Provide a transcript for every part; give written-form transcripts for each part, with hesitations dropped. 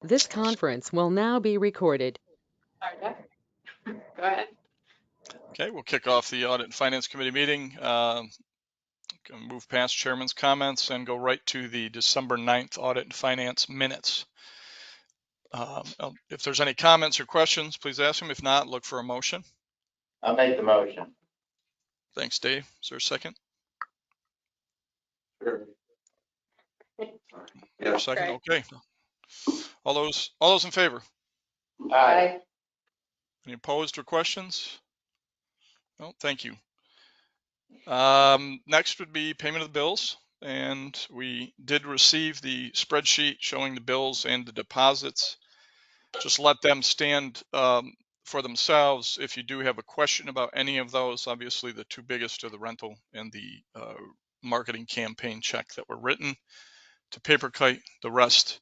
This conference will now be recorded. Go ahead. Okay, we'll kick off the Audit and Finance Committee meeting. Move past Chairman's comments and go right to the December 9th Audit and Finance minutes. If there's any comments or questions, please ask them. If not, look for a motion. I'll make the motion. Thanks, Dave. Is there a second? Sure. Yeah, second. Okay. All those in favor? Aye. Any opposed or questions? No, thank you. Next would be payment of the bills, and we did receive the spreadsheet showing the bills and the deposits. Just let them stand for themselves. If you do have a question about any of those, obviously the two biggest are the rental and the marketing campaign check that were written to PaperKite. The rest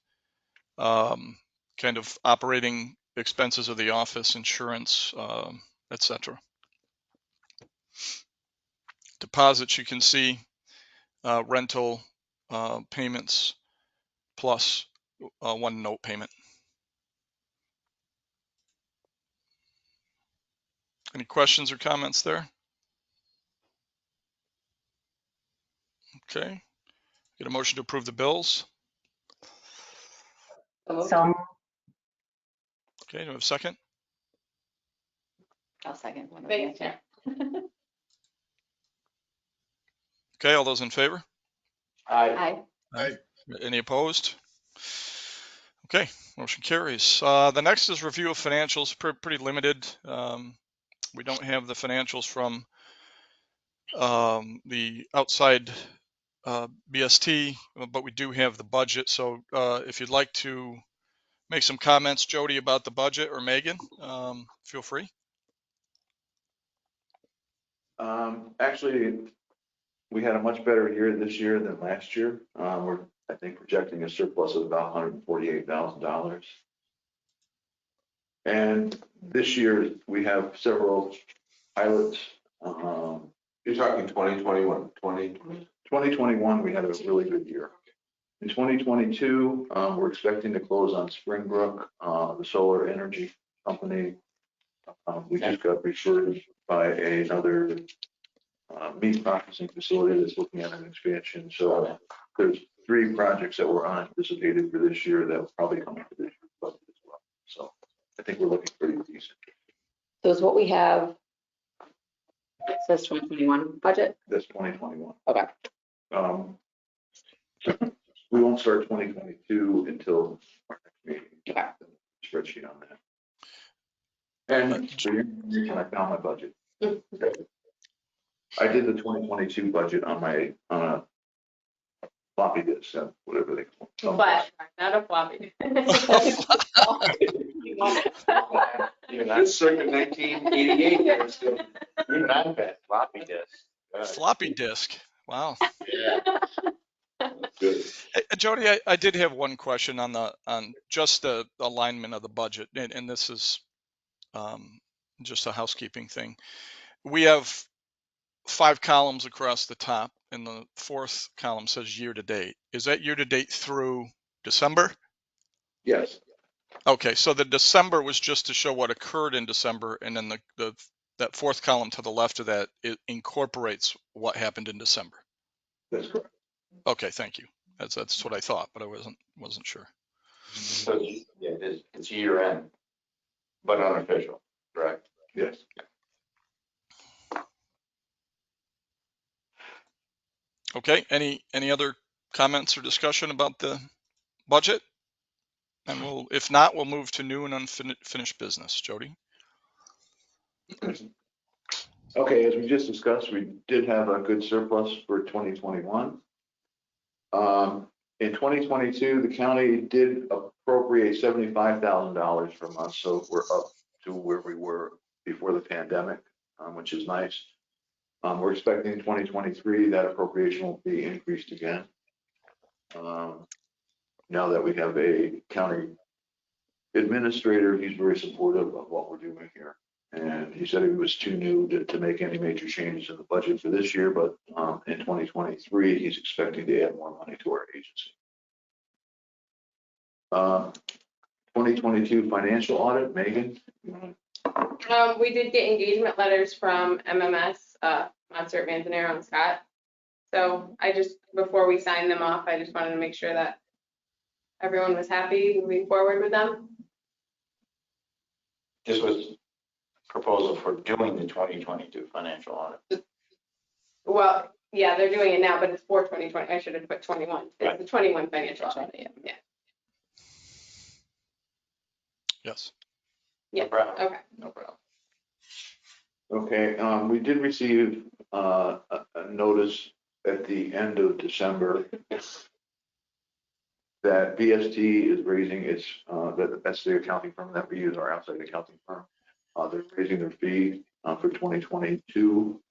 kind of operating expenses of the office, insurance, etc. Deposits, you can see rental payments plus one note payment. Any questions or comments there? Okay. Get a motion to approve the bills. So Okay, do we have a second? I'll second one. Okay, all those in favor? Aye. Aye. Any opposed? Okay, motion carries. The next is review of financials, pretty limited. We don't have the financials from the outside BST, but we do have the budget. So if you'd like to make some comments, Jody, about the budget, or Megan, feel free. Actually, we had a much better year this year than last year. We're, I think, projecting a surplus of about $148,000. And this year we have several pilots. You're talking 2021, 2021, we had a really good year. In 2022, we're expecting to close on Springbrook, the solar energy company. We just got referred by another meat processing facility that's looking at an expansion. So there's 3 projects that were anticipated for this year that will probably come into this year's budget as well. So I think we're looking pretty decent. So is what we have, it says 2021 budget? That's 2021. Okay. We won't start 2022 until our next meeting. Okay. Spreadsheet on that. And so I found my budget. I did the 2022 budget on a floppy disk, whatever they call it. Flash, not a floppy. Even that's circa 1988. There's still, even I've had floppy disk. Floppy disk. Wow. Yeah. Good. Hey, Jody, I did have one question on just the alignment of the budget, and this is just a housekeeping thing. We have 5 columns across the top, and the 4th column says year to date. Is that year to date through December? Yes. Okay, so the December was just to show what occurred in December, and then that 4th column to the left of that, it incorporates what happened in December. That's correct. Okay, thank you. That's what I thought, but I wasn't sure. So yeah, it's year end, but unofficial, correct? Yes. Okay, any other comments or discussion about the budget? And if not, we'll move to new and unfinished business. Jody? Okay, as we just discussed, we did have a good surplus for 2021. In 2022, the county did appropriate $75,000 from us, so we're up to where we were before the pandemic, which is nice. We're expecting in 2023 that appropriation will be increased again. Now that we have a county administrator, he's very supportive of what we're doing here. And he said it was too new to make any major changes in the budget for this year, but in 2023, he's expecting to add more money to our agency. 2022 financial audit, Megan? We did get engagement letters from MMS, Monster Manzanero and Scott. So before we signed them off, I just wanted to make sure that everyone was happy moving forward with them. This was proposal for doing the 2022 financial audit. Well, yeah, they're doing it now, but it's for 2020. I should have put 21. It's Right. the 21 financial audit. Yeah. Yes. Yeah. No problem. Okay. No problem. Okay, we did receive a notice at the end of December that BST is raising its, that's the accounting firm that we use, our outside accounting firm. They're raising their fee for 2022.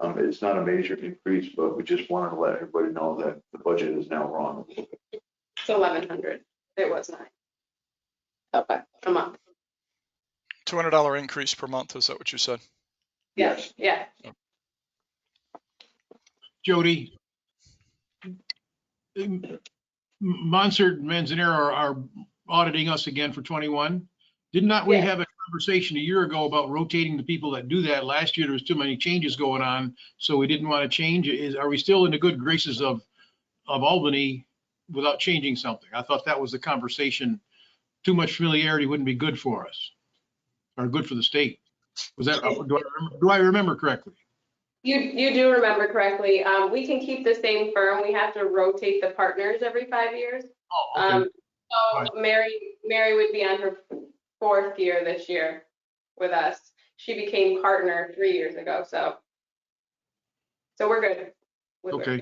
It's not a major increase, but we just wanted to let everybody know that the budget is now wrong. It's 1,100. It was 9. Okay. A month. $200 increase per month. Is that what you said? Yes. Yeah. Jody, Monster Manzanero are auditing us again for 21. Did not we Yes. have a conversation a year ago about rotating the people that do that? Last year, there was too many changes going on, so we didn't want to change. Are we still in the good graces of Albany without changing something? I thought that was the conversation. Too much familiarity wouldn't be good for us or good for the state. Was that, do I remember correctly? You do remember correctly. We can keep the same firm. We have to rotate the partners every 5 years. Oh, okay. So Mary would be on her 4th year this year with us. She became partner 3 years ago, so we're good. with Okay.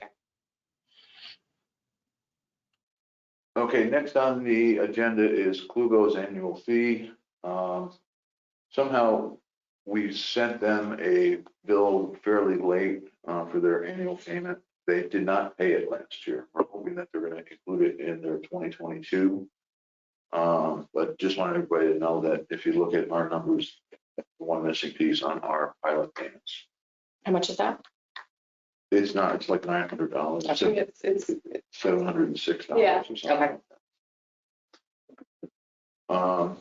her. Okay, next on the agenda is Klugo's annual fee. Somehow we sent them a bill fairly late for their annual payment. They did not pay it last year. We're hoping that they're going to include it in their 2022. But just wanted everybody to know that if you look at our numbers, the one missing piece on our pilot payments. How much is that? It's not, it's like $900. It's $706 Yeah. or something. Okay.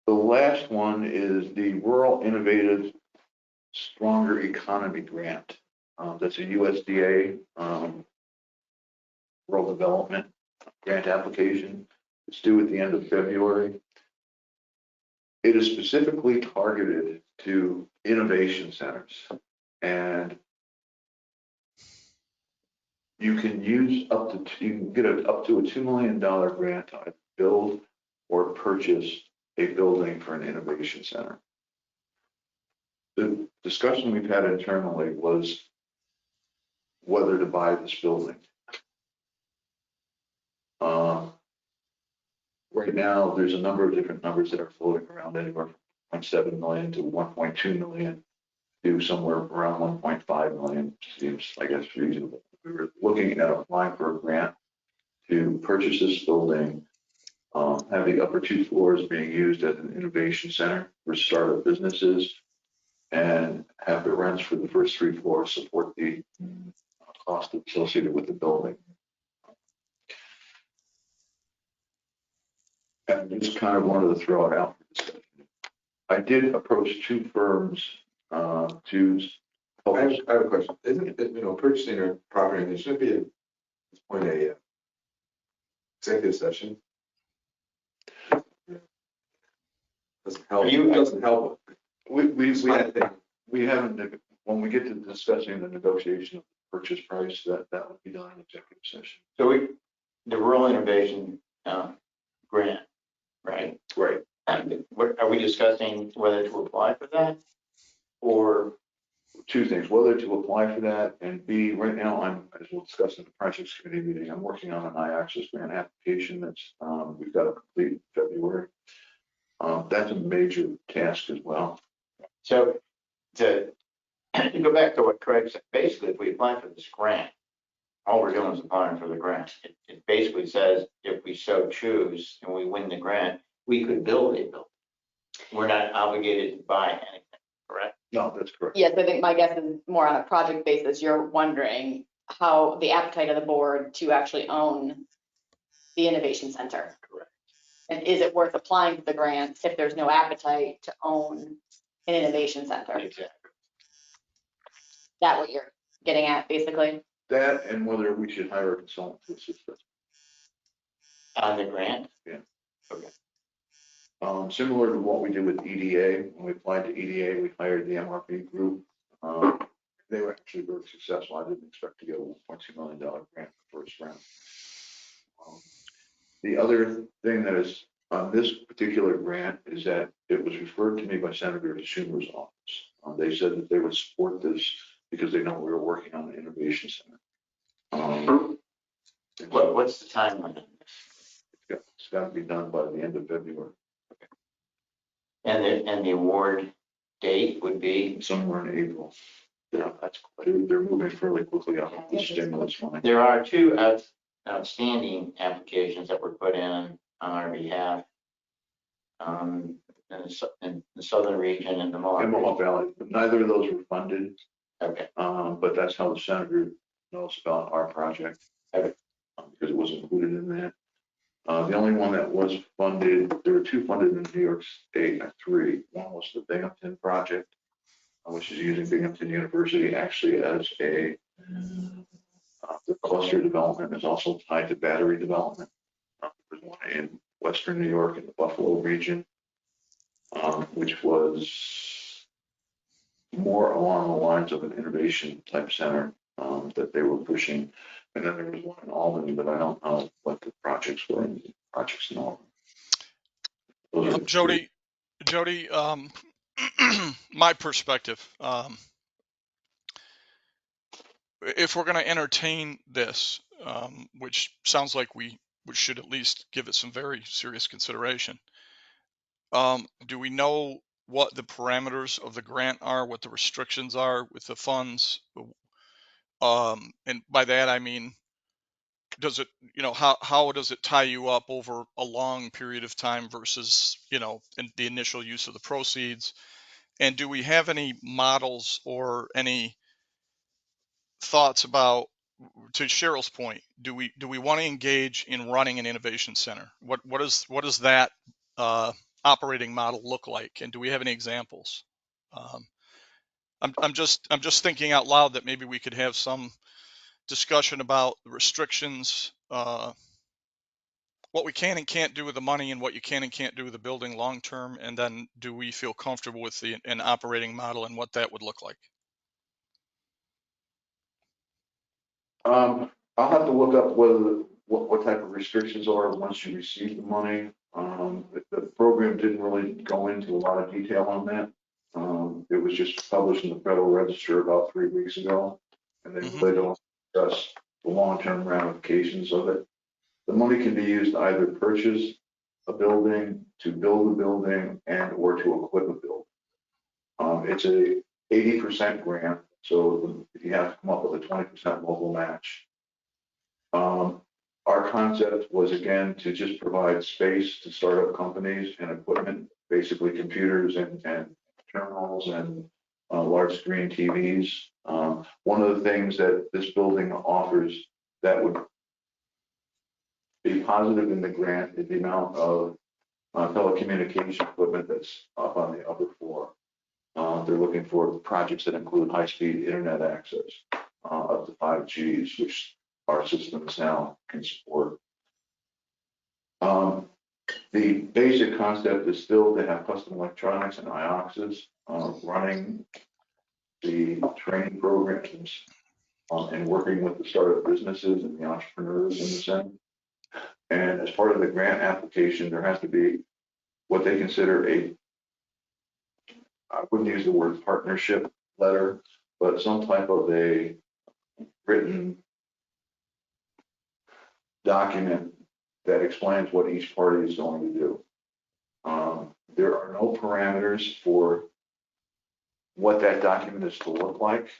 The last one is the Rural Innovative Stronger Economy Grant. That's a USDA rural development grant application. It's due at the end of February. It is specifically targeted to innovation centers, and you can use you can get up to a $2 million grant to build or purchase a building for an innovation center. The discussion we've had internally was whether to buy this building. Right now, there's a number of different numbers that are floating around, anywhere from 7 million to 1.2 million to somewhere around 1.5 million. Seems, I guess, reasonable. We were looking at applying for a grant to purchase this building, have the upper 2 floors being used as an innovation center for startup businesses, and have the rents for the first 3 floors support the cost associated with the building. And I just kind of wanted to throw it out for discussion. I did approach 2 firms to help I us. have a question. Isn't it, purchasing a property, there should be at this point a executive session? Doesn't help. Doesn't help. We haven't, when we get to discussing the negotiation of the purchase price, that would be done in executive session. So the rural innovation grant, right? Right. And what, are we discussing whether to apply for that? Or 2 things, whether to apply for that, and B, right now, as we'll discuss in the projects committee meeting, I'm working on an I-Access grant application that's, we've got to complete in February. That's a major task as well. so to go back to what Craig said, basically, if we apply for this grant, all we're doing is applying for the grant. It basically says if we so choose and we win the grant, we could build a building. We're not obligated to buy anything, correct? No, that's correct. Yes, I think my guess is more on a project basis. You're wondering how the appetite of the board to actually own the innovation center. Correct. And is it worth applying for the grant if there's no appetite to own an innovation center? Exactly. That what you're getting at, basically? That and whether we should hire a consultant to assist us. On the grant? Similar to what we did with EDA, when we applied to EDA, we hired the MRP group. They were actually very successful. I didn't expect to get a $1.2 million grant in the first round. The other thing that is on this particular grant is that it was referred to me by Senator Schumer's office. They said that they would support this because they know we were working on an innovation center. What's the timeline on this? It's got to be done by the end of February. And the award date would be? Somewhere in April. Yeah, that's good. They're moving fairly quickly on the stimulus money. There are two outstanding applications that were put in on our behalf. In the southern region and the Mohawk Valley, but neither of those were funded. Okay. But that's how the senator knows about our project. Okay. Because it was included in that. The only one that was funded, there were two funded in New York State, three. One was the Binghamton project, which is using Binghamton University actually as a the cluster development is also tied to battery development. There's one in Western New York in the Buffalo region, which was more along the lines of an innovation type center that they were pushing. And then there was one in Albany, but I don't know what the projects were in Albany. Jody, my perspective, if we're going to entertain this, which sounds like we should at least give it some very serious consideration, do we know what the parameters of the grant are, what the restrictions are with the funds? And by that, I mean, does it, how does it tie you up over a long period of time versus, in the initial use of the proceeds? And do we have any models or any thoughts about, to Cheryl's point, do we want to engage in running an innovation center? What does that operating model look like? And do we have any examples? I'm just thinking out loud that maybe we could have some discussion about the restrictions, what we can and can't do with the money and what you can and can't do with the building long term, and then do we feel comfortable with an operating model and what that would look like? I'll have to look up what type of restrictions are once you receive the money. The program didn't really go into a lot of detail on that. It was just published in the Federal Register about 3 weeks ago, and they really don't discuss the long-term ramifications of it. The money can be used to either purchase a building, to build a building, and or to equip a building. It's a 80% grant, so you have to come up with a 20% local match. Our concept was, again, to just provide space to start up companies and equipment, basically computers and terminals and large screen TVs. One of the things that this building offers that would be positive in the grant is the amount of telecommunication equipment that's up on the upper floor. They're looking for projects that include high-speed internet access, up to 5Gs, which our systems now can support. The basic concept is still to have custom electronics and IOXs running the training programs and working with the startup businesses and the entrepreneurs in the center. And as part of the grant application, there has to be what they consider I wouldn't use the word partnership letter, but some type of a written document that explains what each party is going to do. There are no parameters for what that document is to look like.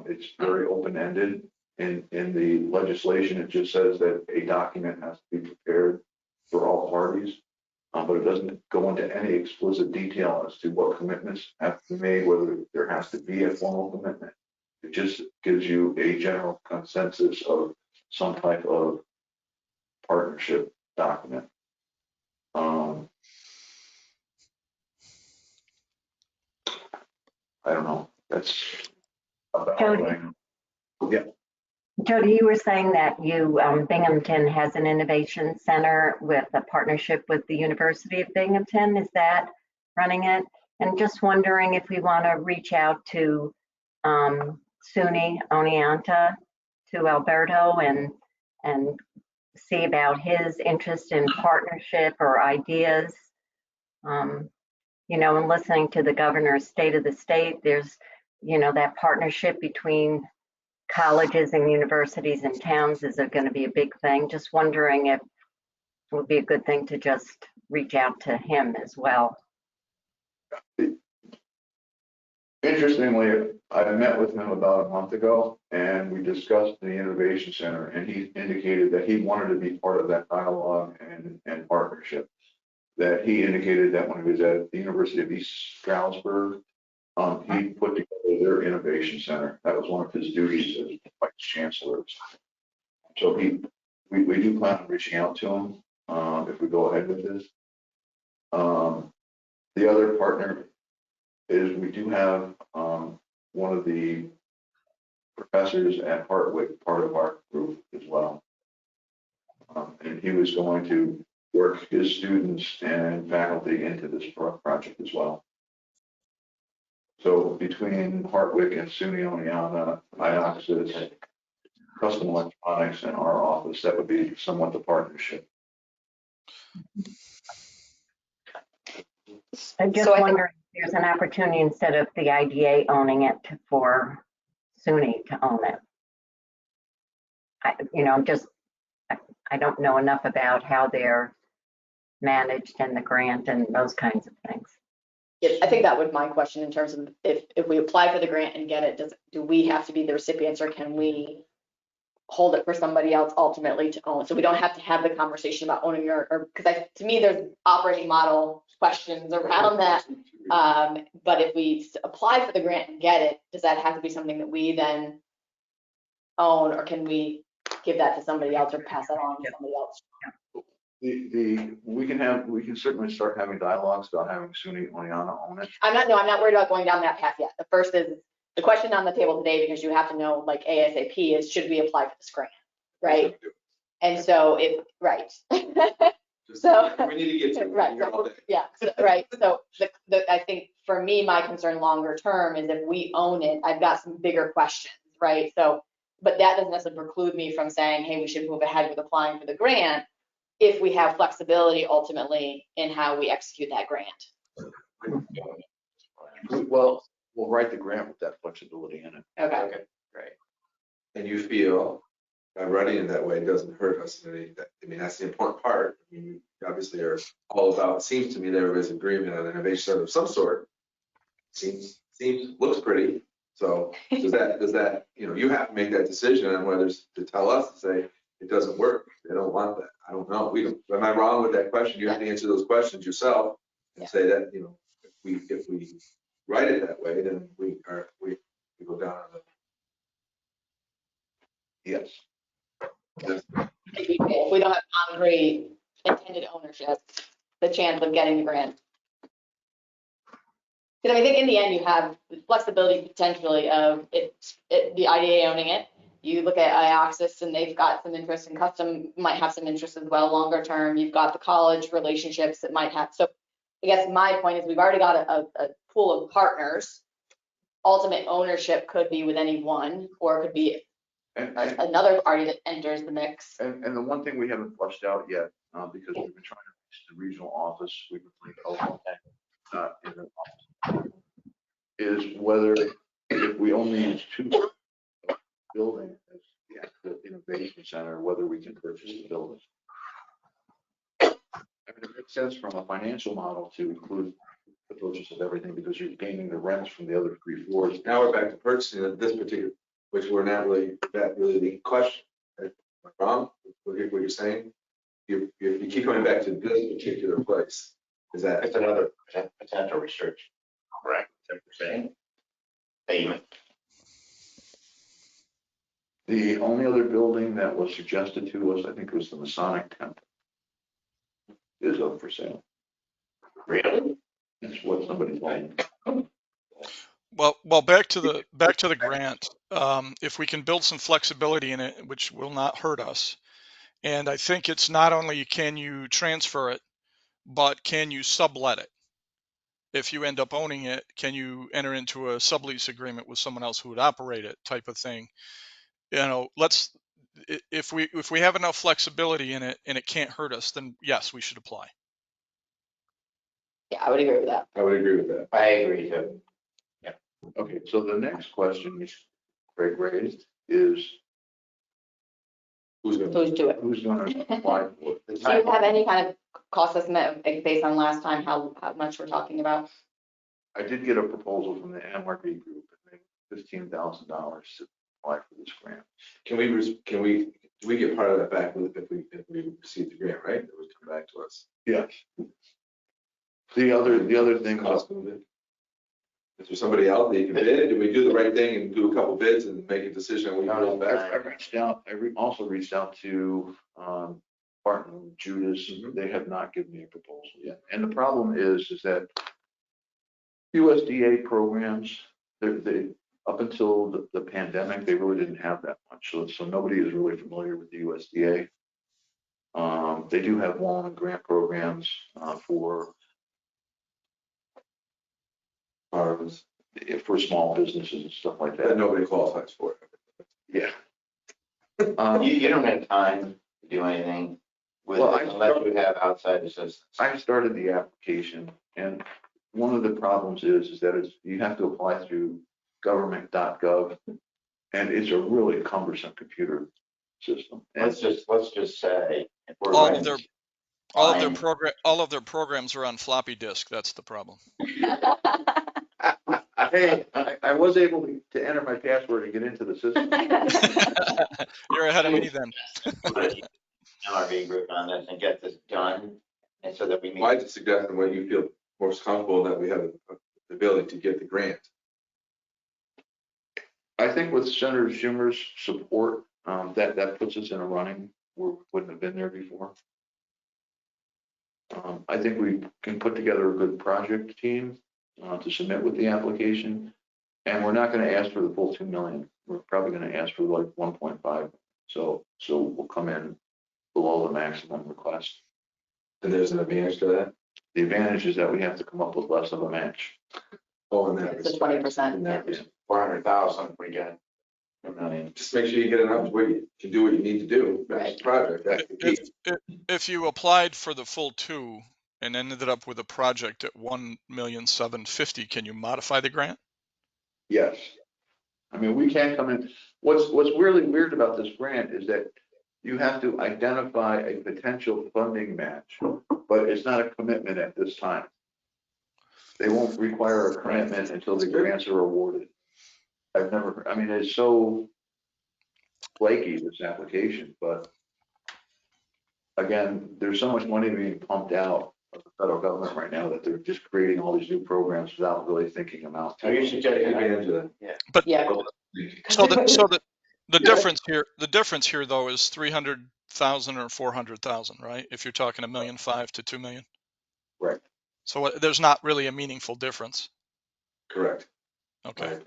It's very open-ended. In the legislation, it just says that a document has to be prepared for all parties, but it doesn't go into any explicit detail as to what commitments have to be made, whether there has to be a formal commitment. It just gives you a general consensus of some type of partnership document. that's about Jody? what I know. Yeah. Jody, you were saying that Binghamton has an innovation center with a partnership with the University of Binghamton. Is that running it? And just wondering if we want to reach out to SUNY Oneonta, to Alberto, and see about his interest in partnership or ideas. You know, and listening to the governor's state of the state, there's, you know, that partnership between colleges and universities and towns is going to be a big thing. Just wondering if it would be a good thing to just reach out to him as well. Interestingly, I met with him about a month ago and we discussed the Innovation Center, and he indicated that he wanted to be part of that dialogue and partnership. That he indicated that when he was at the University of East Stroudsburg, he put together their Innovation Center. That was one of his duties as vice chancellor. So we do plan on reaching out to him if we go ahead with this. The other partner is we do have one of the professors at Hartwick, part of our group as well. And he was going to work his students and faculty into this project as well. So between Hartwick and SUNY Oneonta, IOXIS, Custom Electronics, and our office, that would be somewhat the partnership. I'm just wondering if there's an opportunity instead of the IDA owning it for SUNY to own it. I don't know enough about how they're managed and the grant and those kinds of things. Yeah, I think that was my question in terms of if we apply for the grant and get it, do we have to be the recipients, or can we hold it for somebody else ultimately to own? So we don't have to have the conversation about owning or because to me, there's operating model questions around that. But if we apply for the grant and get it, does that have to be something that we then own, or can we give that to somebody else or pass that on to somebody else? We can certainly start having dialogues about having SUNY Oneonta own it. I'm not worried about going down that path yet. The first is the question on the table today, because you have to know, like ASAP, is should we apply for this grant, right? And so so we need to get to right, right. So I think for me, my concern longer term is if we own it, I've got some bigger questions, right? So, but that doesn't necessarily preclude me from saying, hey, we should move ahead with applying for the grant if we have flexibility ultimately in how we execute that grant. Well, we'll write the grant with that flexibility in it. Okay. Great. And you feel by running it that way, it doesn't hurt us in any, I mean, that's the important part. I mean, we obviously are all about, it seems to me there is agreement on innovation of some sort. Looks pretty. So does that, you have to make that decision on whether to tell us to say it doesn't work. They don't want that. I don't know. Am I wrong with that question? You have to answer those questions yourself and say that, if we write it that way, then we go down on the. Yes. If we don't have concrete intended ownership, the chance of getting the grant. Because I think in the end, you have flexibility potentially of the IDA owning it. You look at IOXIS and they've got some interest, in Custom might have some interest as well longer term. You've got the college relationships that might have. So I guess my point is we've already got a pool of partners. Ultimate ownership could be with any one, or it could be another party that enters the mix. And the one thing we haven't fleshed out yet, because we've been trying to reach the regional office, we've been telephone in the office, is whether if we only use two buildings as the innovation center, whether we can purchase the building. I mean, it makes sense from a financial model to include the purchase of everything because you're gaining the rents from the other 3 floors. Now we're back to purchasing of this particular, which we're not really, that really the question. Am I wrong? What you're saying? You keep coming back to this particular place. Is that? It's another potential research, correct? Is that what you're saying? Payment. The only other building that was suggested to us, I think it was the Masonic Temple, is up for sale. Really? That's what somebody told me. Well, back to the grant. If we can build some flexibility in it, which will not hurt us, and I think it's not only can you transfer it, but can you sublet it? If you end up owning it, can you enter into a sublease agreement with someone else who would operate it, type of thing? You know, if we have enough flexibility in it and it can't hurt us, then yes, we should apply. Yeah, I would agree with that. I would agree with that. I agree too. Okay, so the next question which Greg raised is, Who's gonna? Who's do it? who's gonna apply for it? The Do you time- have any kind of cost estimate based on last time, how much we're talking about? I did get a proposal from the MRB group, $15,000 to apply for this grant. Can we get part of that back if we receive the grant, right? It would come back to us. Yes. The other thing, Cost of it. Is there somebody out that you can bid? Do we do the right thing and do a couple bids and make a decision? We No, go back. I reached out, also reached out to, Barton Judas. They have not given me a proposal yet. And the problem is that USDA programs, they, up until the pandemic, they really didn't have that much. So nobody is really familiar with the USDA. They do have loan and grant programs, for Farms, small businesses and stuff like that that. nobody qualifies for. Yeah. You don't have time to do anything with Well, it unless you have outside assistance. I started the application, and one of the problems is that you have to apply through government.gov, and it's a really cumbersome computer system. And Let's just say. if we're All going of their to all of their programs are on floppy disk. That's the problem. hey, I was able to enter my password and get into the system. You're ahead of me then. LRB group on this and get this done, and so that we Why meet. just suggest when you feel most comfortable that we have the ability to get the grant? I think with Senator Schumer's support, that puts us in a running where we wouldn't have been there before. I think we can put together a good project team to submit with the application, and we're not going to ask for the full 2 million. We're probably going to ask for like 1.5. So we'll come in below the maximum request. And there's an advantage to that? The advantage is that we have to come up with less of a match. Oh, and that It's a 20%. in that respect. 400,000, we get $1 million. Just make sure you get enough where you can do what you need to do. That's Right. the project. That's the key. If you applied for the full 2 and ended up with a project at 1,750,000, can you modify the grant? Yes. I mean, we can come in. What's really weird about this grant is that you have to identify a potential funding match, but it's not a commitment at this time. They won't require a commitment until the grants are awarded. I mean, it's so flaky, this application, but again, there's so much money being pumped out of the federal government right now that they're just creating all these new programs without really thinking about. So you should take advantage of that. Yeah. So the difference here though is 300,000 or 400,000, right? If you're talking $1.5 million to 2 million. Right. So there's not really a meaningful difference. Correct. Okay. Right.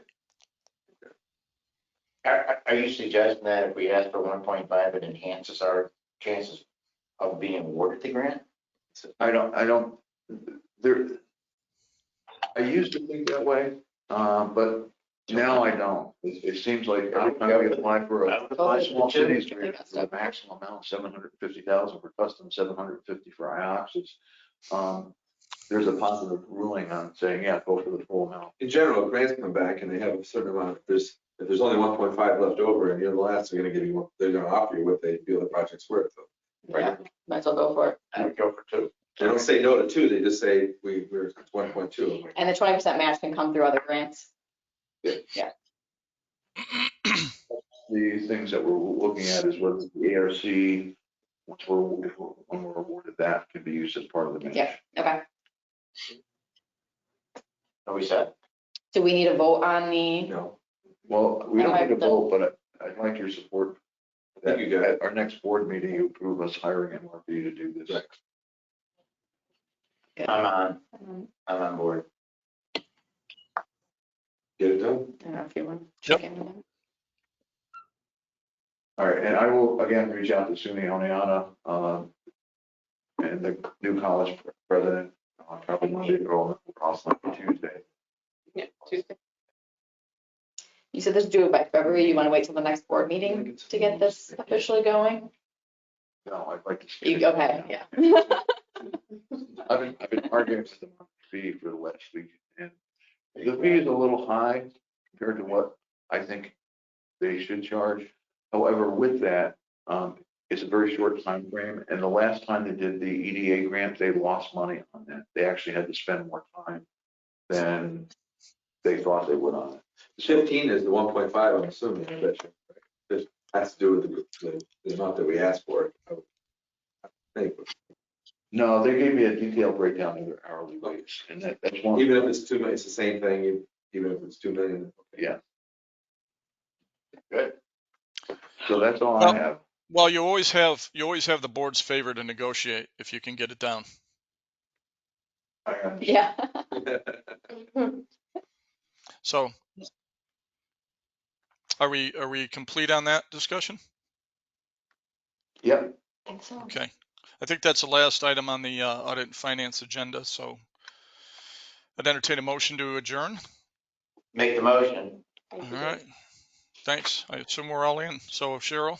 Are you suggesting that if we ask for 1.5, it enhances our chances of being awarded the grant? I used to think that way, but now I don't. It seems like every time we apply for a small cities grant, the maximum amount, 750,000 for custom, 750 for IOPS. There's a positive ruling on saying, yeah, go for the full amount. In general, grants come back and they have a certain amount. If there's only 1.5 left over and you're the last, they're going to give you, they're going to offer you what they feel the project's worth. Yeah, might as well go for it. I would go for 2. They don't say no to 2, they just say we're 1.2. And the 20% match can come through other grants. The things that we're looking at is whether the ARC, when we're awarded that, can be used as part of the match. Yeah, okay. Are we set? Do we need a vote on the, No. Well, we don't Okay, need a then- vote, but I'd like your support. Thank you, guys. At our next board meeting, you approve us hiring MRB to do this. I'm on board. Get it done. I don't know if you want to Yep. check in with them. All right, and I will again reach out to Suni Oniana, and the new college president, probably Monday or possibly Tuesday. Yeah, Tuesday. You said this is due by February. You want to wait till the next board meeting to get this officially going? No, I'd like to. Okay, yeah. I've been arguing with them on the fee for the last week, and the fee is a little high compared to what I think they should charge. However, with that, it's a very short time frame, and the last time they did the EDA grant, they lost money on that. They actually had to spend more time than they thought they would on it. 15 is the 1.5, I'm assuming, I bet you, right? This has to do with the amount that we asked for. I think, No, they gave me a detailed breakdown of their hourly rates, and that's one. even if it's 2 million, it's the same thing, even if it's 2 million. Yeah, Good. so that's all Well- I have. Well, you always have the board's favor to negotiate if you can get it down. I understand. Yeah. So are we complete on that discussion? Yep, I think so. Okay. I think that's the last item on the audit and finance agenda. So I'd entertain a motion to adjourn. Make the motion. All right. Thanks. I assume we're all in. So Cheryl,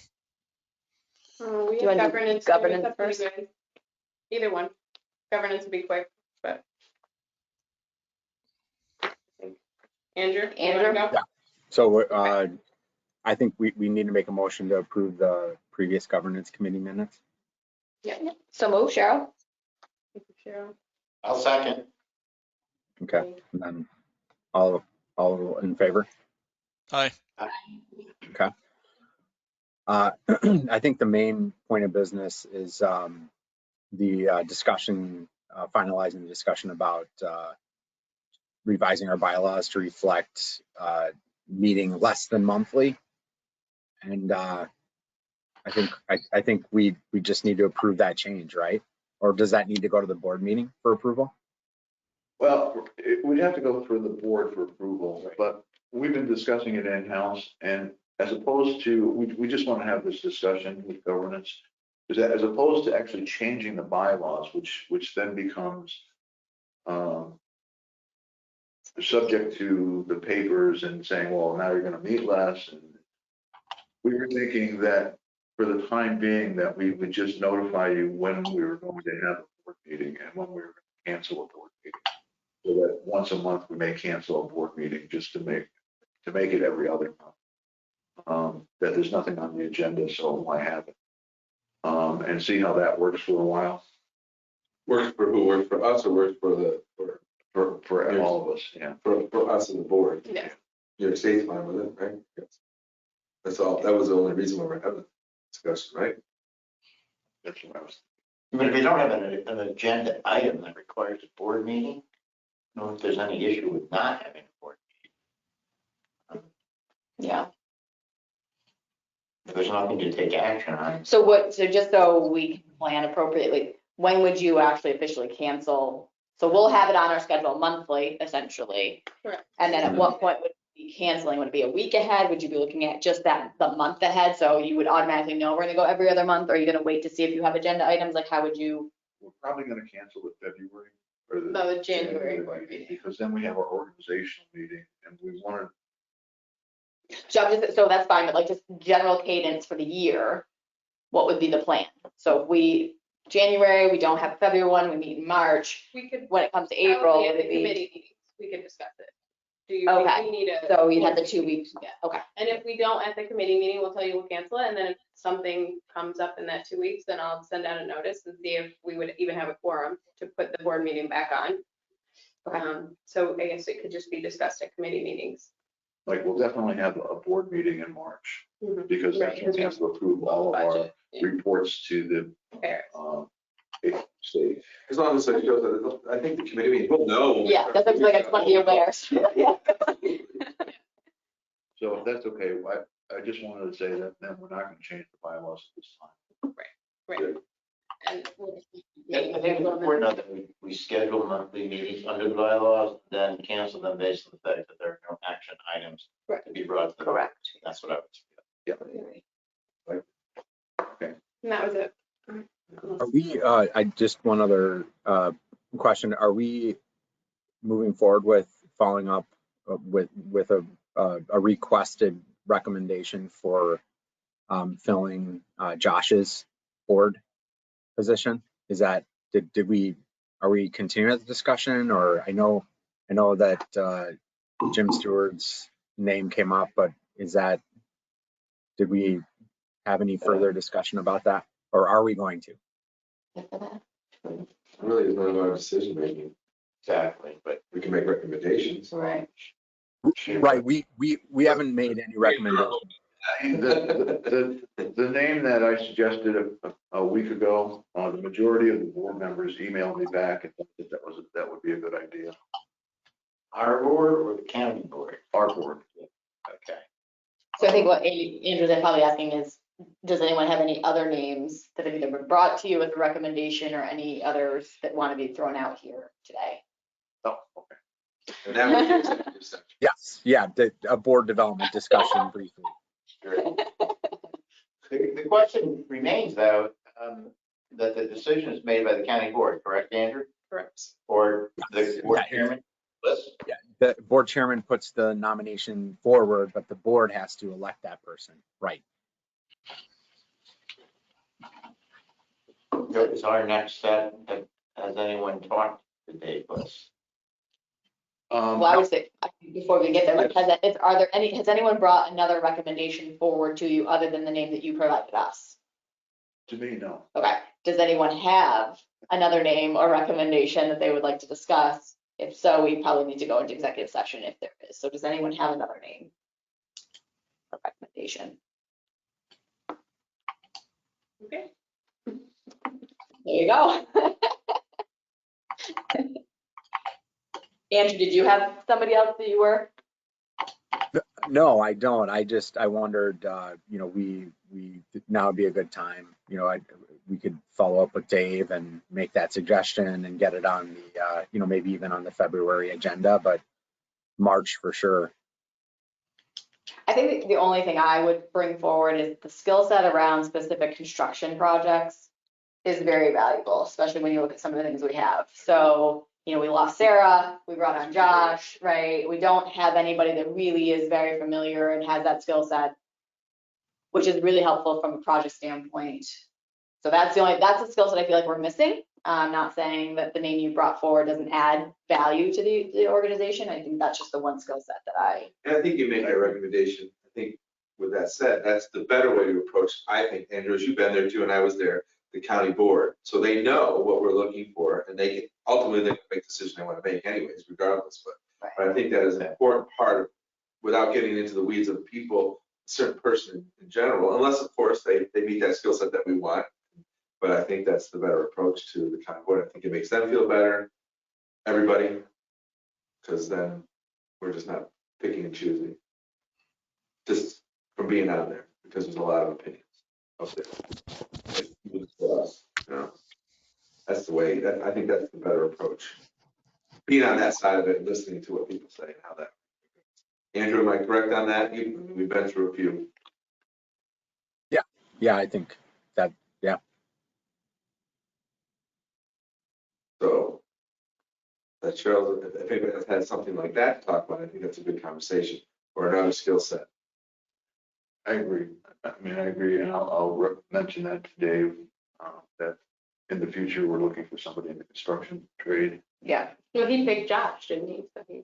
We Do you have wanna do governance. governance It's up to you first? guys. Either one. Governance would be quick, but. Andrew? you wanna Andrew? go? Yeah. So I think we need to make a motion to approve the previous governance committee minutes. So move, Cheryl. Cheryl. I'll second. Okay, and then all in favor? aye. Okay. I think the main point of business is the discussion, finalizing the discussion about revising our bylaws to reflect meeting less than monthly. And I think we just need to approve that change, right? Or does that need to go to the board meeting for approval? well, we'd have to go through the board for approval, but we've been discussing it in-house, and as opposed to, we just want to have this discussion with governance, is that as opposed to actually changing the bylaws, which then becomes subject to the papers and saying, well, now you're going to meet less. And we were thinking that for the time being, that we would just notify you when we were going to have a board meeting and when we were going to cancel a board meeting. So that once a month, we may cancel a board meeting just to make it every other month. That there's nothing on the agenda, so why have it? And see how that works for a while. Works for who? Works for us or works for For all of us, yeah. for us and the board? Yeah. Your state's fine with it, right? Yes. That's all. That was the only reason why we're having a discussion, right? That's what I was. But if you don't have an agenda item that requires a board meeting, I don't know if there's any issue with not having a board meeting. Yeah. If there's nothing to take action on. So just so we can plan appropriately, when would you actually officially cancel? So we'll have it on our schedule monthly, essentially. Correct. And then at what point would you be canceling? Would it be a week ahead? Would you be looking at just the month ahead? So you would automatically know we're gonna go every other month? Or are you gonna wait to see if you have agenda items? Like, how would you? We're probably going to cancel the February or No, the January board meeting. because then we have our organizational meeting and we want So that's fine, but like just general cadence for the year, what would be the plan? So if January, we don't have a February one, we meet in March. We could. When it comes to April, probably would at the it be? committee meetings, we could discuss it. Do you think Okay, we need a? So you had the 2 weeks, yeah, okay. And if we don't at the committee meeting, we'll tell you we'll cancel it, and then if something comes up in that 2 weeks, then I'll send out a notice and see if we would even have a quorum to put the board meeting back on. So I guess it could just be discussed at committee meetings. like, we'll definitely have a board meeting in March Mhm. because that's when we have to approve all of our Budget, yeah. reports to Fair. the state. As long as it shows that, I think the committee meeting will know. Yeah, that looks like it's one of your bears. Yeah. So if that's okay, I just wanted to say that then we're not going to change the bylaws at this time. Right. And we'll- I think it's important that we schedule monthly meetings under the bylaws, then cancel them based on the fact that there are no action items Right. to be brought to. Correct. That's what I would. And that was it. Are we, I just one other question. Are we moving forward with following up with a requested recommendation for filling Josh's board position? Is that, did we, are we continuing the discussion? Or I know that Jim Stewart's name came up, but is that, did we have any further discussion about that? Or are we going to? Really, it's none of our decision making. Exactly, but We can make recommendations. Right. Right, we haven't made any recommendation. The name that I suggested a week ago, the majority of the board members emailed me back and thought that would be a good idea. our board or the county board? Our board. Okay. So I think what Andrew's probably asking is, does anyone have any other names that have either been brought to you with a recommendation or any others that want to be thrown out here today? Oh, okay. And that was the executive session. Yes, yeah, a board development discussion briefly. The question remains though, that the decision is made by the county board, correct, Andrew? Correct. Or the board Yeah, chairman? Listen, Yeah, the board chairman puts the nomination forward, but the board has to elect that person, right? what is our next step? Has anyone talked to Dave Bliss? Well, I would say, before we get there, like, has anyone brought another recommendation forward to you other than the name that you provided us? To me, no. Okay, does anyone have another name or recommendation that they would like to discuss? If so, we probably need to go into executive session if there is. So does anyone have another name or recommendation? Okay. There you go. Andrew, did you have somebody else that you were? No, I don't. I wondered, now would be a good time. We could follow up with Dave and make that suggestion and get it on the, maybe even on the February agenda, but March for sure. I think the only thing I would bring forward is the skill set around specific construction projects is very valuable, especially when you look at some of the things we have. So, we lost Sarah, we brought on Josh, right? We don't have anybody that really is very familiar and has that skill set, which is really helpful from a project standpoint. So that's the skill set I feel like we're missing. I'm not saying that the name you brought forward doesn't add value to the organization. I think that's just the one skill set that And I think you make that recommendation. I think with that said, that's the better way to approach, I think, Andrew, as you've been there too, and I was there, the county board. So they know what we're looking for and they can ultimately make the decision they want to make anyways, regardless. But I think that is an important part of, without getting into the weeds of people, a certain person in general, unless of course they meet that skill set that we want. But I think that's the better approach to the county board. I think it makes them feel better, everybody, because then we're just not picking and choosing just from being on there, because there's a lot of opinions up there. That's the way, I think that's the better approach. Being on that side of it, listening to what people say and how that. Andrew, am I correct on that? We've been through a few. Yeah, I think that, yeah. So that Cheryl, if anybody has had something like that to talk about, I think that's a good conversation or another skill set. I agree. I agree, and I'll mention that to Dave, that in the future, we're looking for somebody in the construction trade. yeah. Well, he picked Josh, didn't he? So he.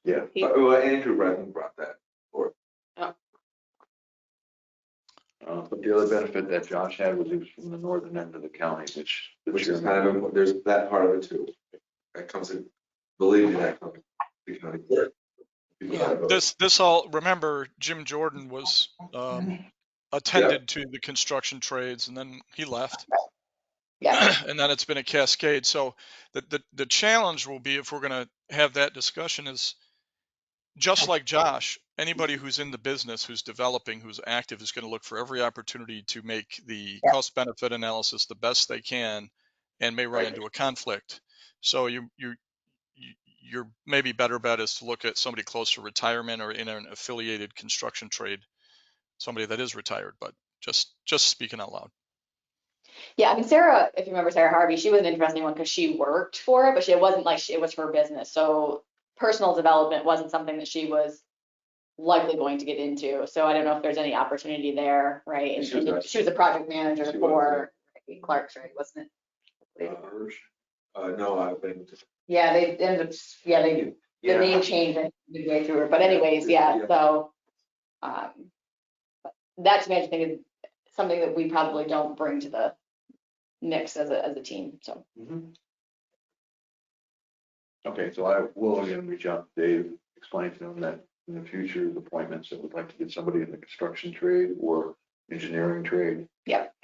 Yeah. Well, Andrew brought that forward. But the other benefit that Josh had was he was from the northern end of the county, Which is kind of important. There's that part of it too. That comes in, believe me, that comes in the county board. This all, remember, Jim Jordan was attended to the construction trades and then he left. Yeah. And then it's been a cascade. So the challenge will be, if we're going to have that discussion, is just like Josh, anybody who's in the business, who's developing, who's active, is going to look for every opportunity to make the cost benefit analysis the best they can and may run into a conflict. So your maybe better bet is to look at somebody close to retirement or in an affiliated construction trade, somebody that is retired, but just speaking out loud. Yeah, I mean, Sarah, if you remember Sarah Harvey, she was an interesting one because she worked for it, but it wasn't like it was her business. So personal development wasn't something that she was likely going to get into. So I don't know if there's any opportunity there, right? And she was a project manager for Clark's, right? Wasn't it? No, I've been. Yeah, they ended up, yeah, the name changed midway through her. But anyways, yeah, so that to me, I just think is something that we probably don't bring to the mix as a team, so. Okay, so I will again reach out to Dave, explain to him that in the future, the appointments that would like to get somebody in the construction trade or engineering trade. Yep.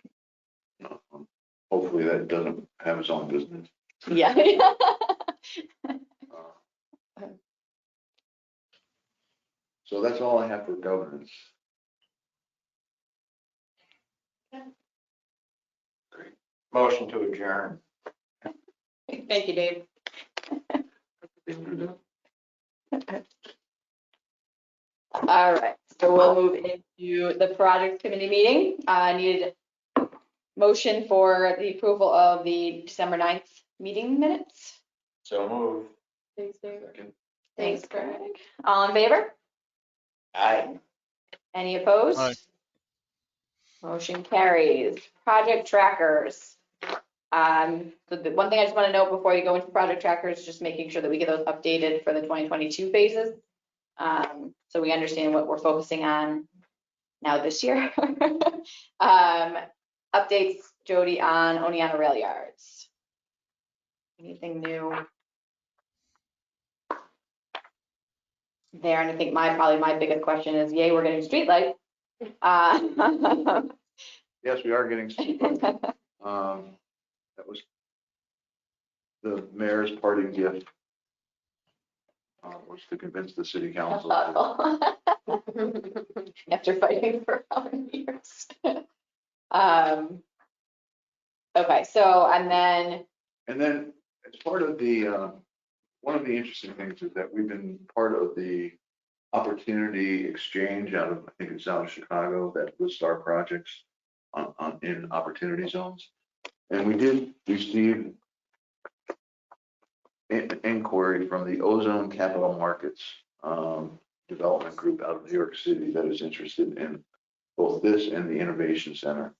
Hopefully that doesn't have his own business. Yeah. So that's all I have for governance. Great. Motion to adjourn. Thank you, Dave. All right, so we'll move into the project committee meeting. I needed a motion for the approval of the December 9th meeting minutes. So move. Thanks, Dave. Thanks, Greg. All in favor? Aye. Any opposed? Aye. Motion carries. Project trackers. So the one thing I just want to note before you go into project trackers, just making sure that we get those updated for the 2022 phases. So we understand what we're focusing on now this year. Updates, Jody, on Oneonta Rail Yards. Anything new there? And I think probably my biggest question is, yay, we're getting streetlight. Yes, we are getting. That was the mayor's parting gift. Was to convince the city council. After fighting for how many years? Okay, so and then as part of the one of the interesting things is that we've been part of the opportunity exchange out of, I think it's out of Chicago, that was Star Projects in opportunity zones. And we did receive an inquiry from the Ozone Capital Markets development group out of New York City that is interested in both this and the Innovation Center.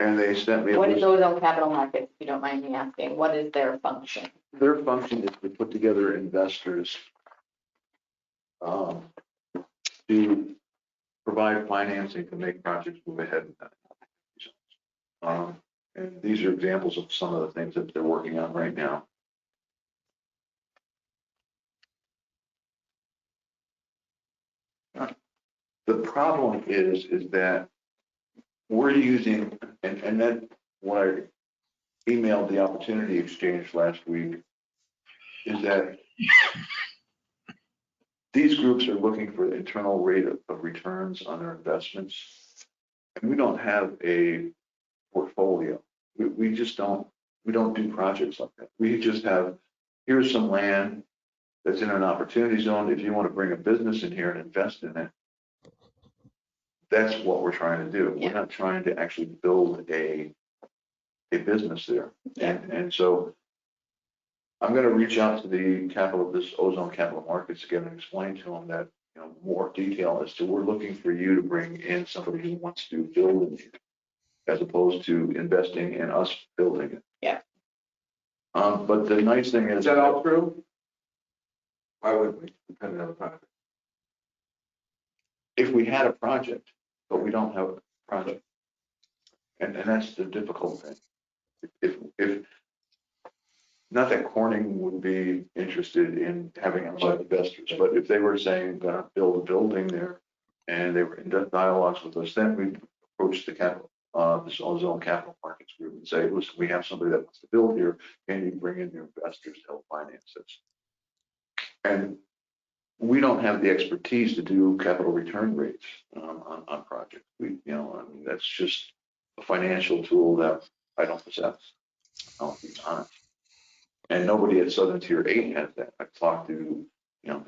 And they sent me. what is Ozone Capital Markets, if you don't mind me asking? What is their function? Their function is to put together investors to provide financing to make projects move ahead. And these are examples of some of the things that they're working on right now. The problem is that we're using, and then when I emailed the opportunity exchange last week, is that these groups are looking for the internal rate of returns on their investments. And we don't have a portfolio. We just don't do projects like that. We just have, here's some land that's in an opportunity zone. If you want to bring a business in here and invest in it, that's what we're trying to do. We're not trying to actually build a business there. And so I'm going to reach out to this Ozone Capital Markets again and explain to them that, more detail as to we're looking for you to bring in somebody who wants to build it as opposed to investing in us building it. Yeah. But the nice thing is that all true? Why would we depend on the project? If we had a project, but we don't have a project. And that's the difficult thing. If not that Corning would be interested in having outside investors, but if they were saying gonna build a building there and they were in dialogues with us, then we approach the capital, this Ozone Capital Markets group and say, listen, we have somebody that wants to build here. Can you bring in your investors to help finance this? And we don't have the expertise to do capital return rates on projects. I mean, that's just a financial tool that I don't possess. I'll be honest. And nobody at Southern Tier 8 has that. I've talked to,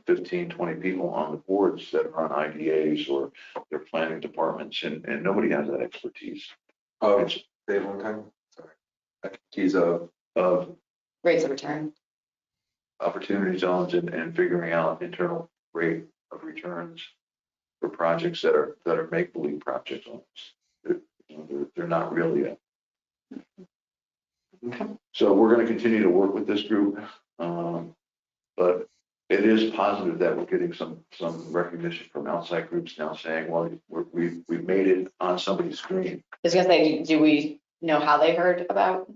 15, 20 people on the boards that are on IDAs or their planning departments, and nobody has that expertise. Oh, say it one time, sorry. Expertise of Rates of return. Opportunity zones and figuring out internal rate of returns for projects that are make-believe projects. They're not really a. So we're going to continue to work with this group, but it is positive that we're getting some recognition from outside groups now saying, well, we've made it on somebody's screen. I was gonna say, do we know how they heard about?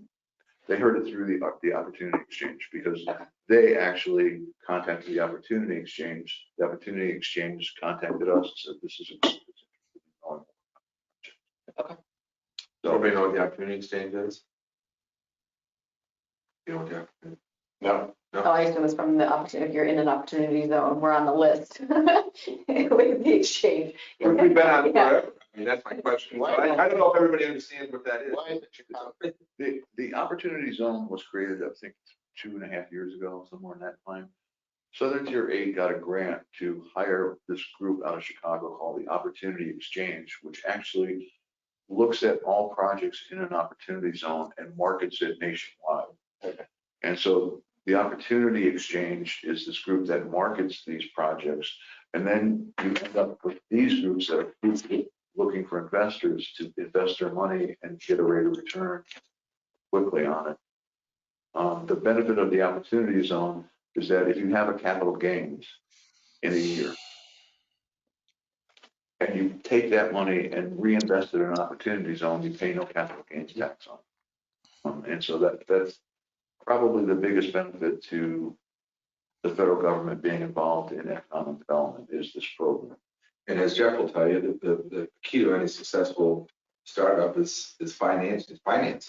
They heard it through the Opportunity Exchange because they actually contacted the Opportunity Exchange. The Opportunity Exchange contacted us and said, this is a group that's interested in knowing more. Okay. So everybody know what the Opportunity Exchange is? You know what the Opportunity? No. Oh, I assume it's from the opportunity, if you're in an opportunity zone, we're on the list with the exchange. We've been on Yeah. forever. I mean, that's my question. So I don't know if everybody understands what that is. Why is it Chicago? the Opportunity Zone was created, I think, 2.5 years ago, somewhere in that time. Southern Tier 8 got a grant to hire this group out of Chicago called the Opportunity Exchange, which actually looks at all projects in an opportunity zone and markets it nationwide. Okay. And so the Opportunity Exchange is this group that markets these projects. And then you end up with these groups that are looking for investors to invest their money and get a rate of return quickly on it. The benefit of the Opportunity Zone is that if you have a capital gains in a year, and you take that money and reinvest it in an Opportunity Zone, you pay no capital gains tax on. And so that's probably the biggest benefit to the federal government being involved in economic development is this program. And as Jeff will tell you, the key to any successful startup is finances. Right.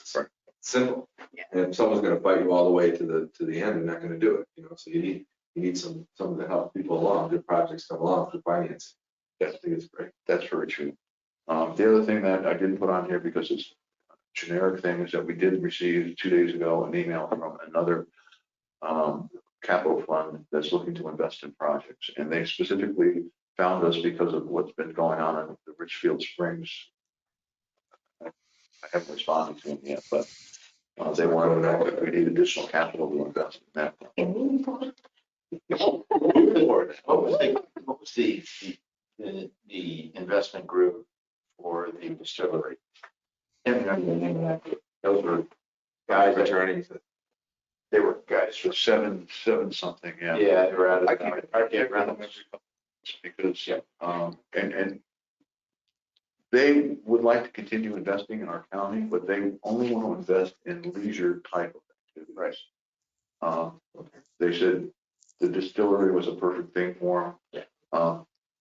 Simple. Yeah. And if someone's going to fight you all the way to the end, they're not going to do it. So you need someone to help people along. Good projects come along through financing. I think it's great. That's very true. The other thing that I didn't put on here because it's a generic thing is that we did receive 2 days ago an email from another capital fund that's looking to invest in projects. And they specifically found us because of what's been going on in the Richfield Springs. I haven't responded to them yet, but they want to know if we need additional capital to invest in that. What was the investment group for the distillery? Those were guys, Attorneys. they were guys. So seven something, yeah. Yeah, they were out of. I can't remember because, and they would like to continue investing in our county, but they only want to invest in leisure type of activities. They said the distillery was a perfect thing for them.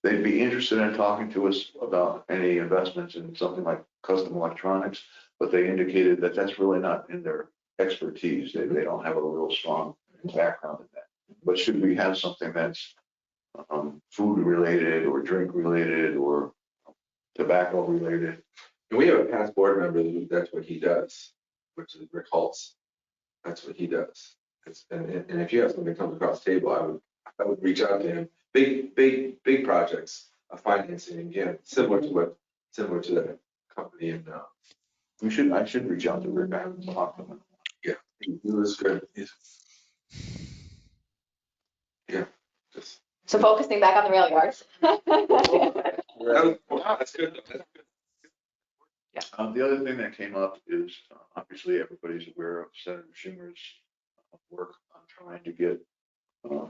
They'd be interested in talking to us about any investments in something like custom electronics, but they indicated that that's really not in their expertise. They don't have a real strong background in that. But should we have something that's food related or drink related or tobacco related? And we have a past board member that's what he does, which is Rick Holtz. That's what he does. And if you have something that comes across the table, I would reach out to him. Big projects of financing, again, similar to that company. And I should reach out to Rick and talk to him. yeah, he was good. Just So focusing back on the rail yards. that's good. The other thing that came up is obviously everybody's aware of Senator Schumer's work on trying to get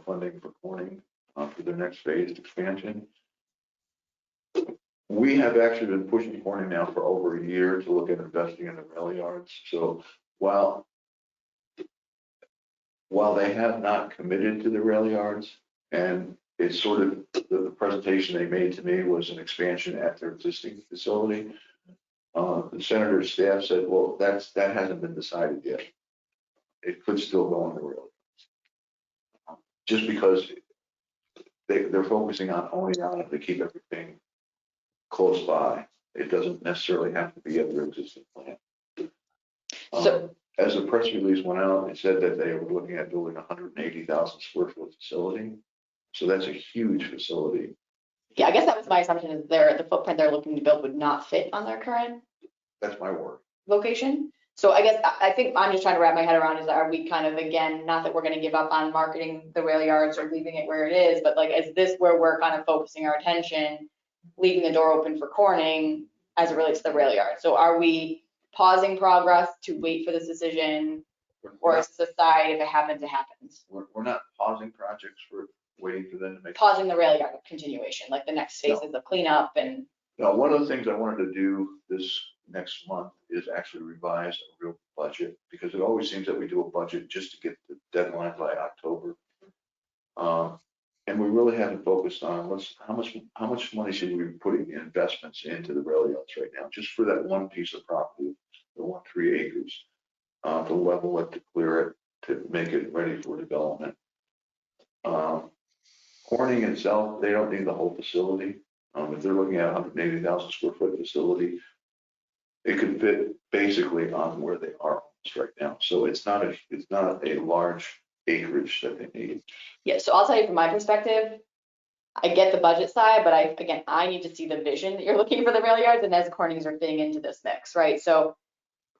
funding for Corning for their next phased expansion. We have actually been pushing Corning now for over a year to look at investing in the rail yards. So while they have not committed to the rail yards, and it's sort of the presentation they made to me was an expansion at their existing facility. The senator's staff said, well, that hasn't been decided yet. It could still go on the rail. Just because they're focusing on only on it to keep everything close by. It doesn't necessarily have to be at their existing plant. So as the press release went out, it said that they were looking at building a 180,000 square foot facility. So that's a huge facility. Yeah, I guess that was my assumption is the footprint they're looking to build would not fit on their current That's my word. location. So I guess, I think I'm just trying to wrap my head around is, are we kind of, again, not that we're gonna give up on marketing the rail yards or leaving it where it is, but like, is this where we're kind of focusing our attention, leaving the door open for Corning as it relates to the rail yard? So are we pausing progress to wait for this decision, or is this a side, if it happens, it happens? We're not pausing projects, we're waiting for them to make. Pausing the rail yard continuation, like the next phases of cleanup and. Now, one of the things I wanted to do this next month is actually revise a real budget, because it always seems that we do a budget just to get the deadline by October. And we really haven't focused on how much money should we be putting in investments into the rail yards right now, just for that one piece of property, the 3 acres, to level it, to clear it, to make it ready for development. Corning itself, they don't need the whole facility. If they're looking at a 180,000 square foot facility, it could fit basically on where they are right now. So it's not a large acreage that they need. Yeah, so I'll tell you from my perspective, I get the budget side, but I need to see the vision that you're looking for the rail yards, and as Cornings are fitting into this mix, right? So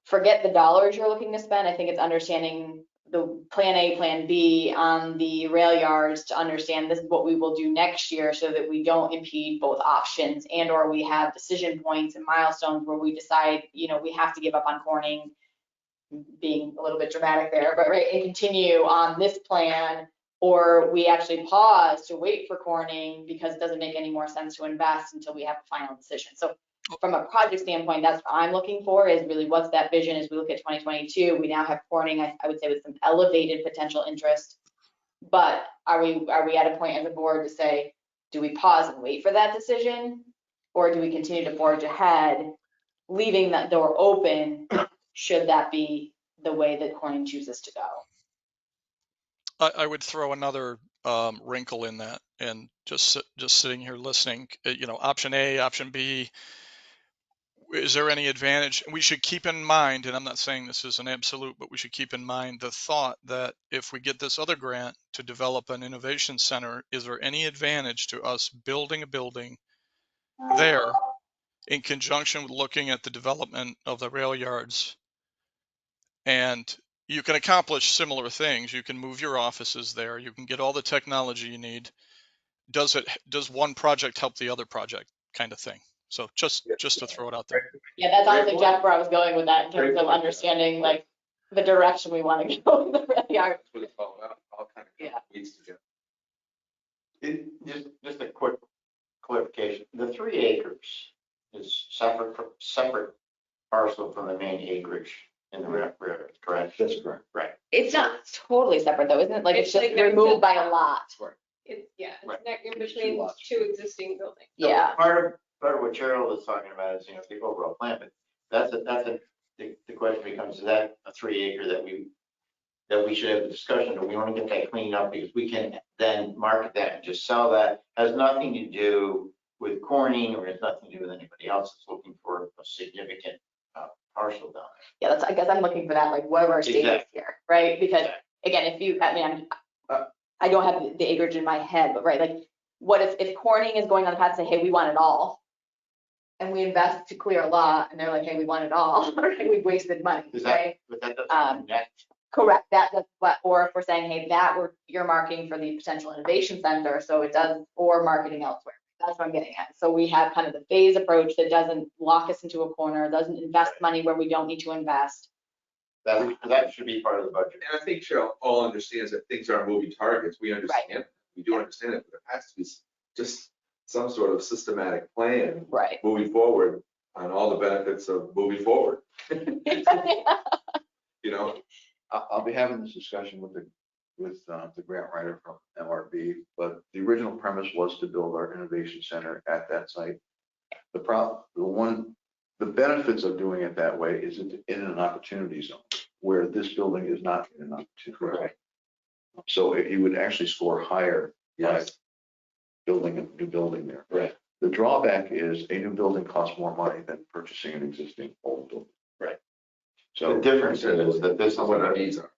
forget the dollars you're looking to spend. I think it's understanding the plan A, plan B on the rail yards to understand this is what we will do next year so that we don't impede both options, and or we have decision points and milestones where we decide, we have to give up on Corning, being a little bit dramatic there, but right, and continue on this plan, or we actually pause to wait for Corning because it doesn't make any more sense to invest until we have a final decision. So from a project standpoint, that's what I'm looking for, is really what's that vision as we look at 2022. We now have Corning, I would say, with some elevated potential interest, but are we at a point as a board to say, do we pause and wait for that decision, or do we continue to forge ahead, leaving that door open should that be the way that Corning chooses to go? I would throw another wrinkle in that, and just sitting here listening, option A, option B, is there any advantage? We should keep in mind, and I'm not saying this is an absolute, but we should keep in mind the thought that if we get this other grant to develop an innovation center, is there any advantage to us building a building there in conjunction with looking at the development of the rail yards? And you can accomplish similar things. You can move your offices there. You can get all the technology you need. Does one project help the other project, kind of thing? So just to throw it out there. Yeah, that's honestly, Jeff, where I was going with that in terms of understanding like the direction we want to go in the rail yard. That's what it's all about. All kind of Yeah. needs to get. Just a quick clarification. The 3 acres is separate parcel from the main acreage in the railroad, correct? That's correct. Right. It's not totally separate though, isn't it? Like it's just like removed by a lot. It's, yeah, Right. it's in between two existing buildings. Yeah. Part of what Cheryl is talking about is, the overall plan, but the question becomes, is that a 3 acre that we should have a discussion, or we want to get that cleaned up because we can then market that and just sell that? Has nothing to do with Corning, or has nothing to do with anybody else that's looking for a significant parcel down Yeah, I guess I'm looking for that, like what are our stages Exactly. here, right? Because again, I don't have the acreage in my head, but right, like what if Corning is going on the path to say, hey, we want it all, and we invest to clear a lot, and they're like, hey, we want it all, right? We've wasted money, there. right? But that doesn't connect. Correct. That's what, or if we're saying, hey, that we're earmarking for the potential innovation center, so it does, or marketing elsewhere. That's what I'm getting at. So we have kind of the phase approach that doesn't lock us into a corner, doesn't invest money where we don't need to invest. That should be part of the budget. And I think Cheryl all understands that things are moving targets. We understand. We do understand it, but there has to be just some sort of systematic plan Right. moving forward on all the benefits of moving forward. I'll be having this discussion with the grant writer from MRB, but the original premise was to build our innovation center at that site. The benefits of doing it that way is in an opportunity zone where this building is not in an opportunity zone. So you would actually score higher by building a new building there. Right. The drawback is a new building costs more money than purchasing an existing old building. Right. The difference is that this is What our needs are.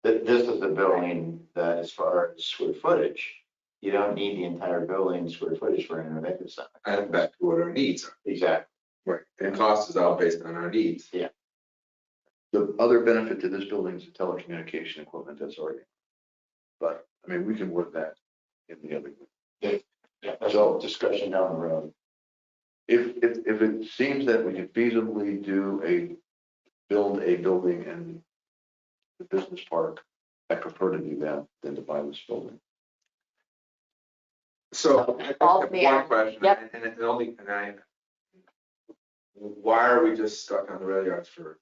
this is a building that, as far as square footage, you don't need the entire building square footage for an innovation center. And back to what our needs are. Exactly. Right. And cost is all based on our needs. Yeah. The other benefit to this building is the telecommunication equipment that's already. But, I mean, we can work that in the other. Yeah, that's all discussion down the road. If it seems that we can feasibly build a building in the business park, I prefer to do that than to buy this building. So I All have the one question, Yep. why are we just stuck on the rail yards for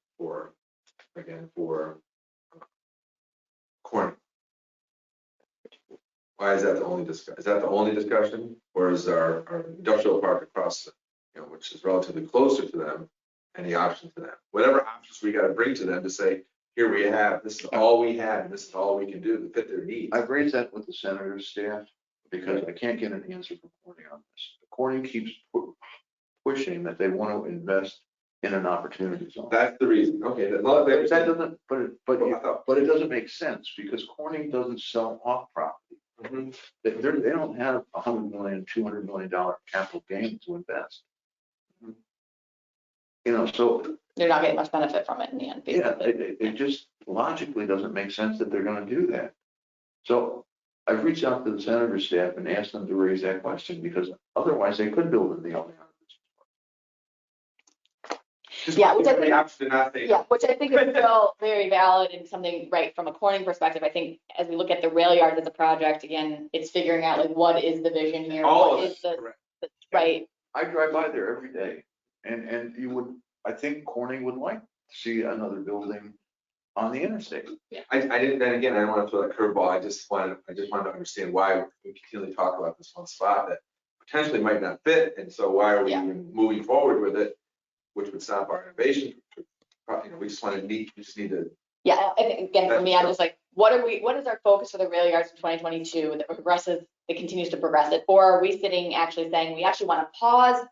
Corning? Why is that the only discussion? Or is our industrial park across, which is relatively closer to them, any option to them? Whatever options we gotta bring to them to say, here we have, this is all we have, and this is all we can do to fit their needs. I've raised that with the senator's staff because I can't get an answer from Corning on this. Corning keeps pushing that they want to invest in an opportunity zone. That's the reason, okay. That doesn't, but it doesn't make sense because Corning doesn't sell off property. Mhm. They don't have $100 million, $200 million capital gain to invest. So They're not getting much benefit from it in the end. yeah, basically. it just logically doesn't make sense that they're going to do that. So I've reached out to the senator's staff and asked them to raise that question because otherwise they could build in the only. Yeah, which I think- The option to not say. Yeah, which I think is still very valid and something, right, from a Corning perspective, I think as we look at the rail yard as a project, again, it's figuring out like, what is the vision here? All What of is it, the, correct. right? I drive by there every day and I think Corning would like to see another building on the interstate. I didn't, then again, I don't want to throw that curveball. I just wanted to understand why we continually talk about this one spot that potentially might not fit. And so why are we even moving forward with it, which would stop our innovation? We just need to. Yeah, I think, again, for me, I'm just like, what is our focus for the rail yards in 2022 that continues to progress it? Or are we sitting actually saying, we actually want to pause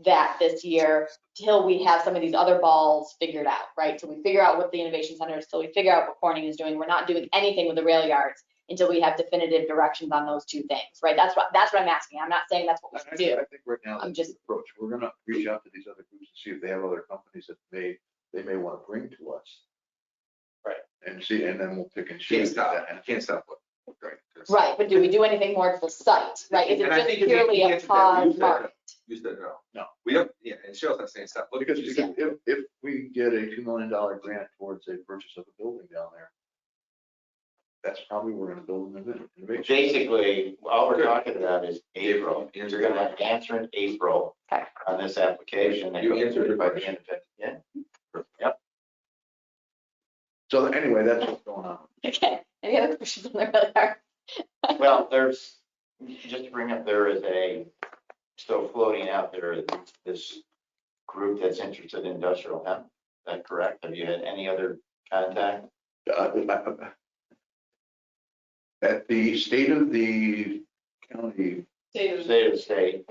that this year till we have some of these other balls figured out, right? Till we figure out what the innovation center is, till we figure out what Corning is doing. We're not doing anything with the rail yards until we have definitive directions on those two things, right? That's what I'm asking. I'm not saying that's what we should do. I think right now I'm that's just- the approach. We're going to reach out to these other groups and see if they have other companies that they may want to bring to us. Right. And see, and then we'll pick and Can't choose. stop. Can't stop. Right. Right, but do we do anything more to the site, right? Is it And I just think if purely you a answered that, you pause said market? You said no. No. We don't, yeah, and Cheryl's not saying stop. Look, Because you said, if we get a $2 million grant towards a purchase of a building down there, that's probably we're going to build an innovation. Basically, all we're talking about is April. You're gonna have an answer in April Okay. on this application. You answered your by the question. end of it. Yeah. So anyway, that's what's going on. Okay, any other questions on the rail yard? Well, just to bring up, there is still floating out there, this group that's interested in industrial hemp. Is that correct? Have you had any other contact? At the state of the county, State of State of the state.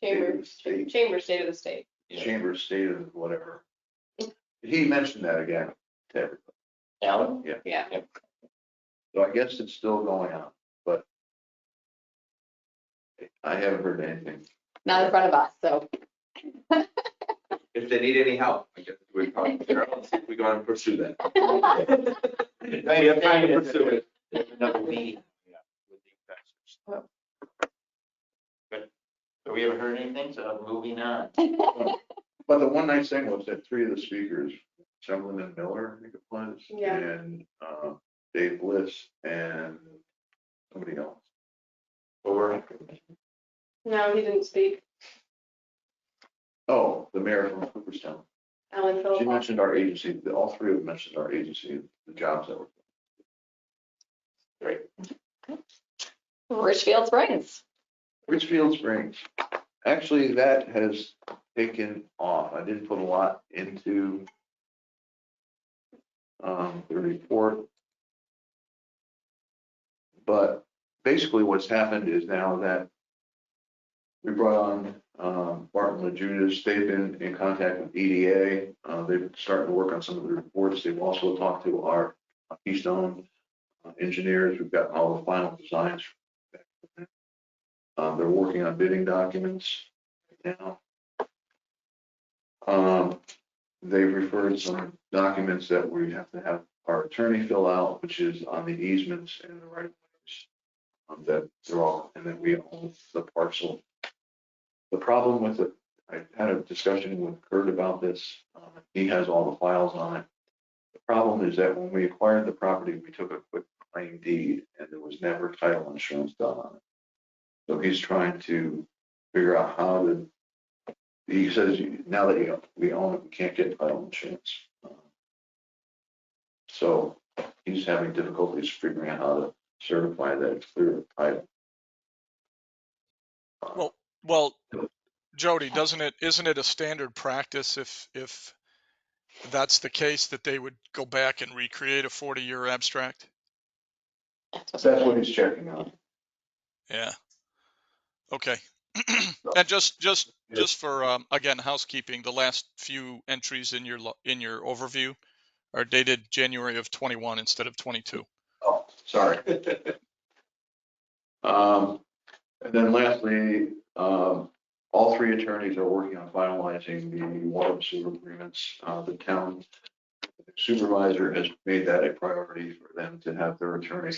Chamber, State. Chamber, State of the State. chamber, state of whatever, he mentioned that again to everybody. Alan? Yeah. So I guess it's still going on, but I haven't heard anything. Not in front of us, so. if they need any help, I guess we talk to Cheryl and see if we go and pursue that. We have time to pursue it. Another meeting. With the investors. Good. So we haven't heard anything, so moving on. But the one nice thing was that three of the speakers, Chamberlain and Miller, I think it was, Yeah. and Dave Bliss and somebody else. Or No, he didn't speak. Oh, the mayor from Cooperstown. Alan She Phillips. mentioned our agency, all three of them mentioned our agency, the jobs that were. great. Richfield Springs. Richfield Springs. Actually, that has taken off. I didn't put a lot into the report. But basically what's happened is now that we brought on Barton LaJudas, they've been in contact with EDA. They've started to work on some of the reports. They've also talked to our Keystone engineers. We've got all the final designs. They're working on bidding documents right now. They've referred some documents that we have to have our attorney fill out, which is on the easements and the right of ways. That they're all, and then we own the parcel. The problem with it, I had a discussion with Kurt about this. He has all the files on it. The problem is that when we acquired the property, we took a quick claim deed and there was never title insurance done on it. So he's trying to figure out how to, he says, now that we own it, we can't get title insurance. So he's having difficulties figuring out how to certify that it's clear of title. Well, Jody, isn't it a standard practice if that's the case that they would go back and recreate a 40-year abstract? That's what he's checking on. Yeah. Okay. And just for again housekeeping, the last few entries in your overview are dated January of 21 instead of 22. Oh, sorry. And then lastly, all three attorneys are working on finalizing the water and sewer agreements. The town supervisor has made that a priority for them to have their attorney,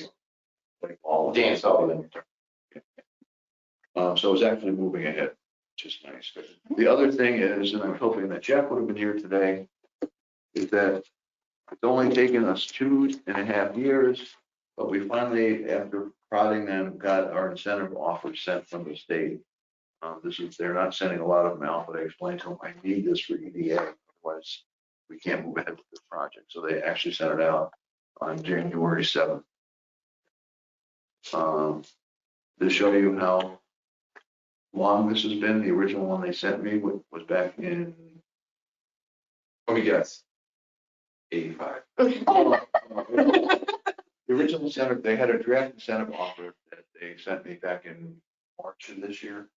like all of Dan Sullivan. So it's actually moving ahead, which is nice. The other thing is, and I'm hoping that Jeff would have been here today, is that it's only taken us 2.5 years, but we finally, after prodding them, got our incentive offers sent from the state. They're not sending a lot of them out, but I explained to them, I need this for EDA, otherwise we can't move ahead with this project. So they actually sent it out on January 7th. To show you how long this has been, the original one they sent me was back in, Let me guess. 85. the original incentive, they had a draft incentive offer that they sent me back in March of last year.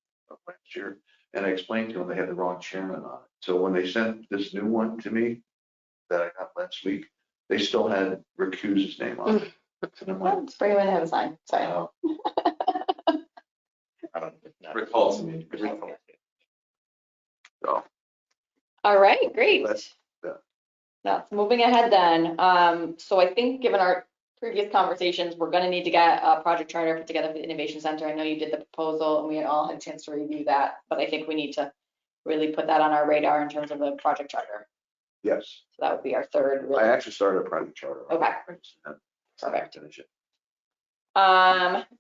And I explained to them they had the wrong chairman on it. So when they sent this new one to me that I got last week, they still had Recuse's name on it. And I'm like, Let's bring him in and have a sign. Sorry. I don't know. Recall to me. So, All right, great. Yeah. Now, moving ahead then, so I think given our previous conversations, we're gonna need to get a project charter put together for the Innovation Center. I know you did the proposal and we had all had a chance to review that, but I think we need to really put that on our radar in terms of the project charter. yes, So that would be our third. I really. actually started a project charter. Okay. Perfect.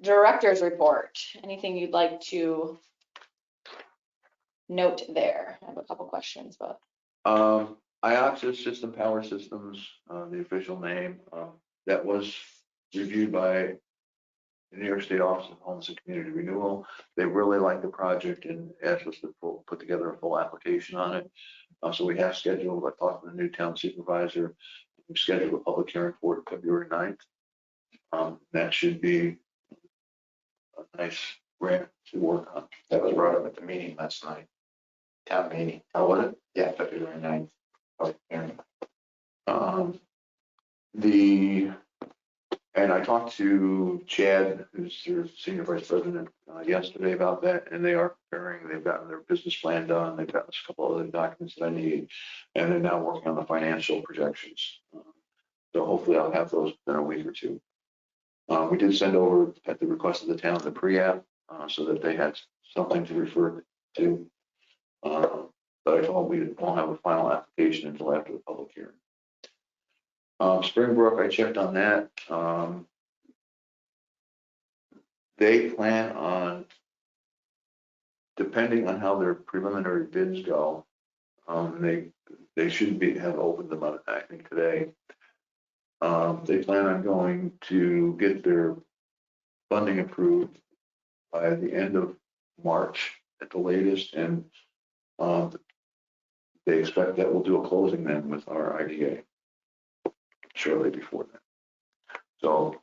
Director's report. Anything you'd like to note there? I have a couple questions, but. IOXIS System Power Systems, the official name, that was reviewed by the New York State Office of Homeless and Community Renewal. They really like the project and asked us to put together a full application on it. So we have scheduled, I talked to the new town supervisor, we've scheduled a public hearing for it February 9th. That should be a nice grant to work on. That was brought up at the meeting last night. Town meeting. Oh, was it? Yeah, February 9th. Public hearing. And I talked to Chad, who's their senior vice president, yesterday about that, and they are preparing, they've gotten their business plan done, they've got a couple other documents that I need, and they're now working on the financial projections. So hopefully I'll have those in a week or two. We did send over, at the request of the town, the pre-app, so that they had something to refer to. But I told them we won't have a final application until after the public hearing. Springbrook, I checked on that. They plan on, depending on how their preliminary bids go, they should have opened them up, I think, today. They plan on going to get their funding approved by the end of March at the latest, and they expect that we'll do a closing then with our IDA shortly before that. So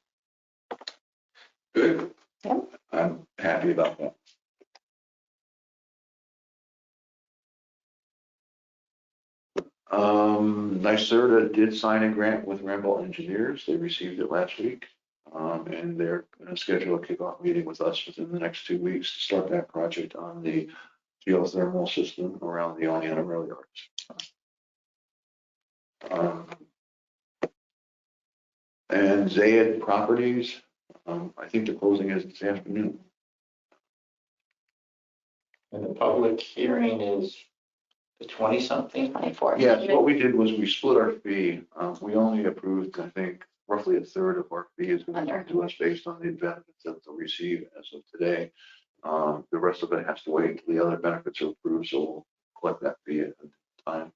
Good. I'm happy about that. NYSERDA did sign a grant with Rambo Engineers. They received it last week. And they're going to schedule a kickoff meeting with us within the next 2 weeks to start that project on the geothermal system around the Oleana rail yards. And Zayed Properties, I think the closing is this afternoon. And the public hearing is the 20-something? 24. Yes, what we did was we split our fee. We only approved, I think, roughly a third of our fee is going to come to us based on the benefits that they'll receive as of today. The rest of it has to wait until the other benefits are approved, so we'll collect that fee at the time.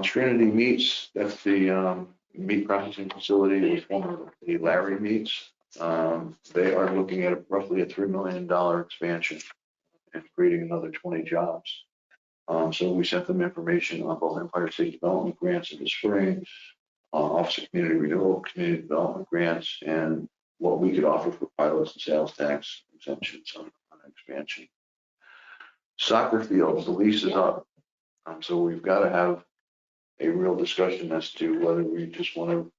Trinity Meats, that's the meat processing facility, was formerly Larry Meats. They are looking at roughly a $3 million expansion and creating another 20 jobs. So we sent them information on both Empire State Development grants in the spring, Office of Community Renewal, Community Development grants, and what we could offer for pilots and sales tax exemptions on expansion. Soccer fields, the lease is up. So we've got to have a real discussion as to whether we just want to,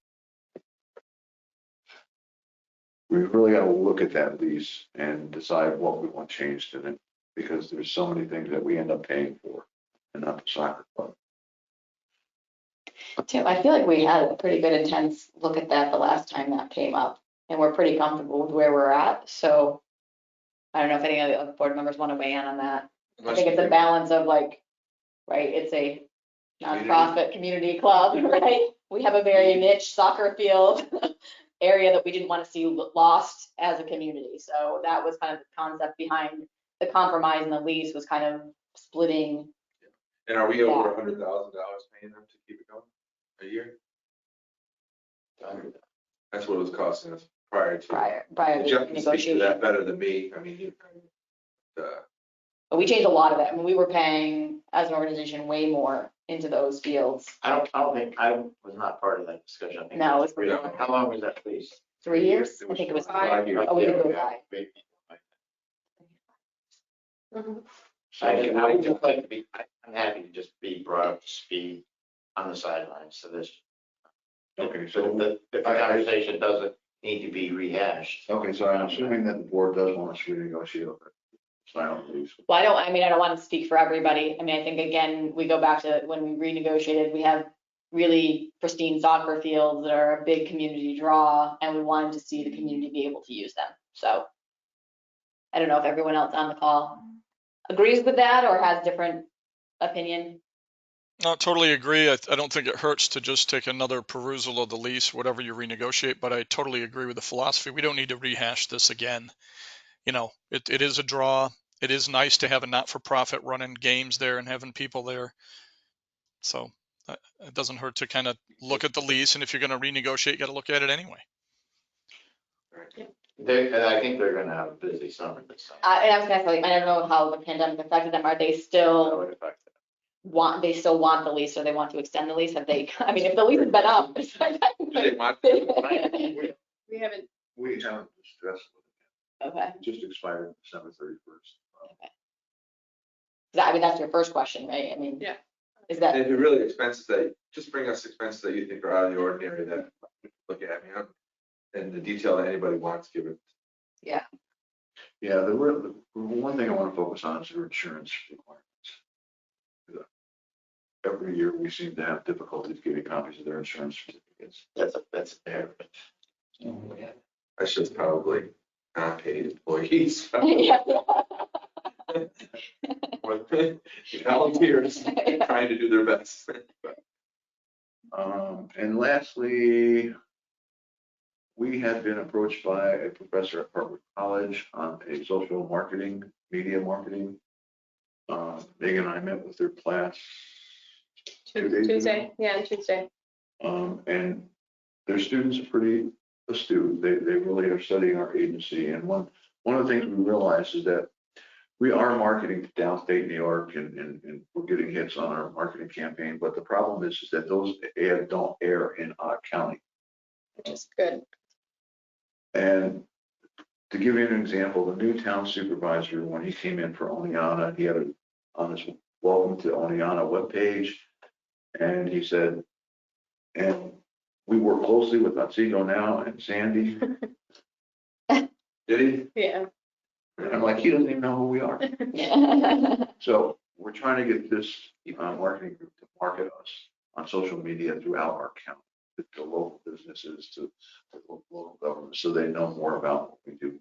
we've really got to look at that lease and decide what we want changed in it, because there's so many things that we end up paying for and not the soccer club. Tim, I feel like we had a pretty good intense look at that the last time that came up, and we're pretty comfortable with where we're at. So I don't know if any of the other board members want to weigh in on that. I think it's a balance of like, right, it's a nonprofit community club, right? We have a very niche soccer field area that we didn't want to see lost as a community. So that was kind of the concept behind the compromise, and the lease was kind of splitting. And are we over $100,000 paying them to keep it going a year? That's what it was costing us prior to. Prior Jeff to can speak to negotiation. that better than me. I mean, But we changed a lot of it. I mean, we were paying as an organization way more into those fields. I don't think, I was not part of that discussion. I think No, it was it's- three. How long was that lease? 3 years? I think it was 5 years. Oh, we didn't go Yeah, 5. Mhm. I would just like to be, I'm happy to just be brought up to speed on the sidelines to this. Okay, So so, the conversation doesn't need to be rehashed. okay, so I'm assuming that the board does want us to renegotiate it. Sign on the lease. Well, I don't want to speak for everybody. I mean, I think again, we go back to when we renegotiated, we have really pristine soccer fields that are a big community draw, and we wanted to see the community be able to use them. So I don't know if everyone else on the call agrees with that or has different opinion. No, totally agree. I don't think it hurts to just take another perusal of the lease, whatever you renegotiate, but I totally agree with the philosophy. We don't need to rehash this again. You know, it is a draw. It is nice to have a not-for-profit running games there and having people there. So it doesn't hurt to kind of look at the lease, and if you're going to renegotiate, you got to look at it anyway. And I think they're gonna have a busy summer this summer. And I was gonna say, I don't know how the pandemic affected them. Are they still they still want the lease, or they want to extend the lease? Have they, I mean, if the lease has been up. do they want- We haven't, We haven't discussed it. Okay. It just expired December 31st. I mean, that's your first question, right? I mean, Yeah. Is that, And if it really expenses that, just bring us expenses that you think are out of the ordinary that look at me up. And the detail that anybody wants, give it. Yeah, the one thing I want to focus on is their insurance requirements. Every year we seem to have difficulties getting copies of their insurance certificates. That's fair. That's just probably not paid employees. yeah. Volunteers trying to do their best. And lastly, we had been approached by a professor at Harvard College on a social marketing, media marketing. Megan and I met with their class 2 days ago. Tuesday, yeah, on Tuesday. And their students are pretty astute. They really are studying our agency. And one of the things we realized is that we are marketing to downstate New York, and we're getting hits on our marketing campaign. But the problem is that those ads don't air in Ottawa County. Which is good. And to give you an example, the new town supervisor, when he came in for Oleana, he had on his welcome to Oneana webpage. And he said, and we work closely with Otsego Now and Sandy. Did he? Yeah. And I'm like, he doesn't even know who we are. Yeah. So we're trying to get this marketing group to market us on social media throughout our county, to local businesses, to local government, so they know more about what we do.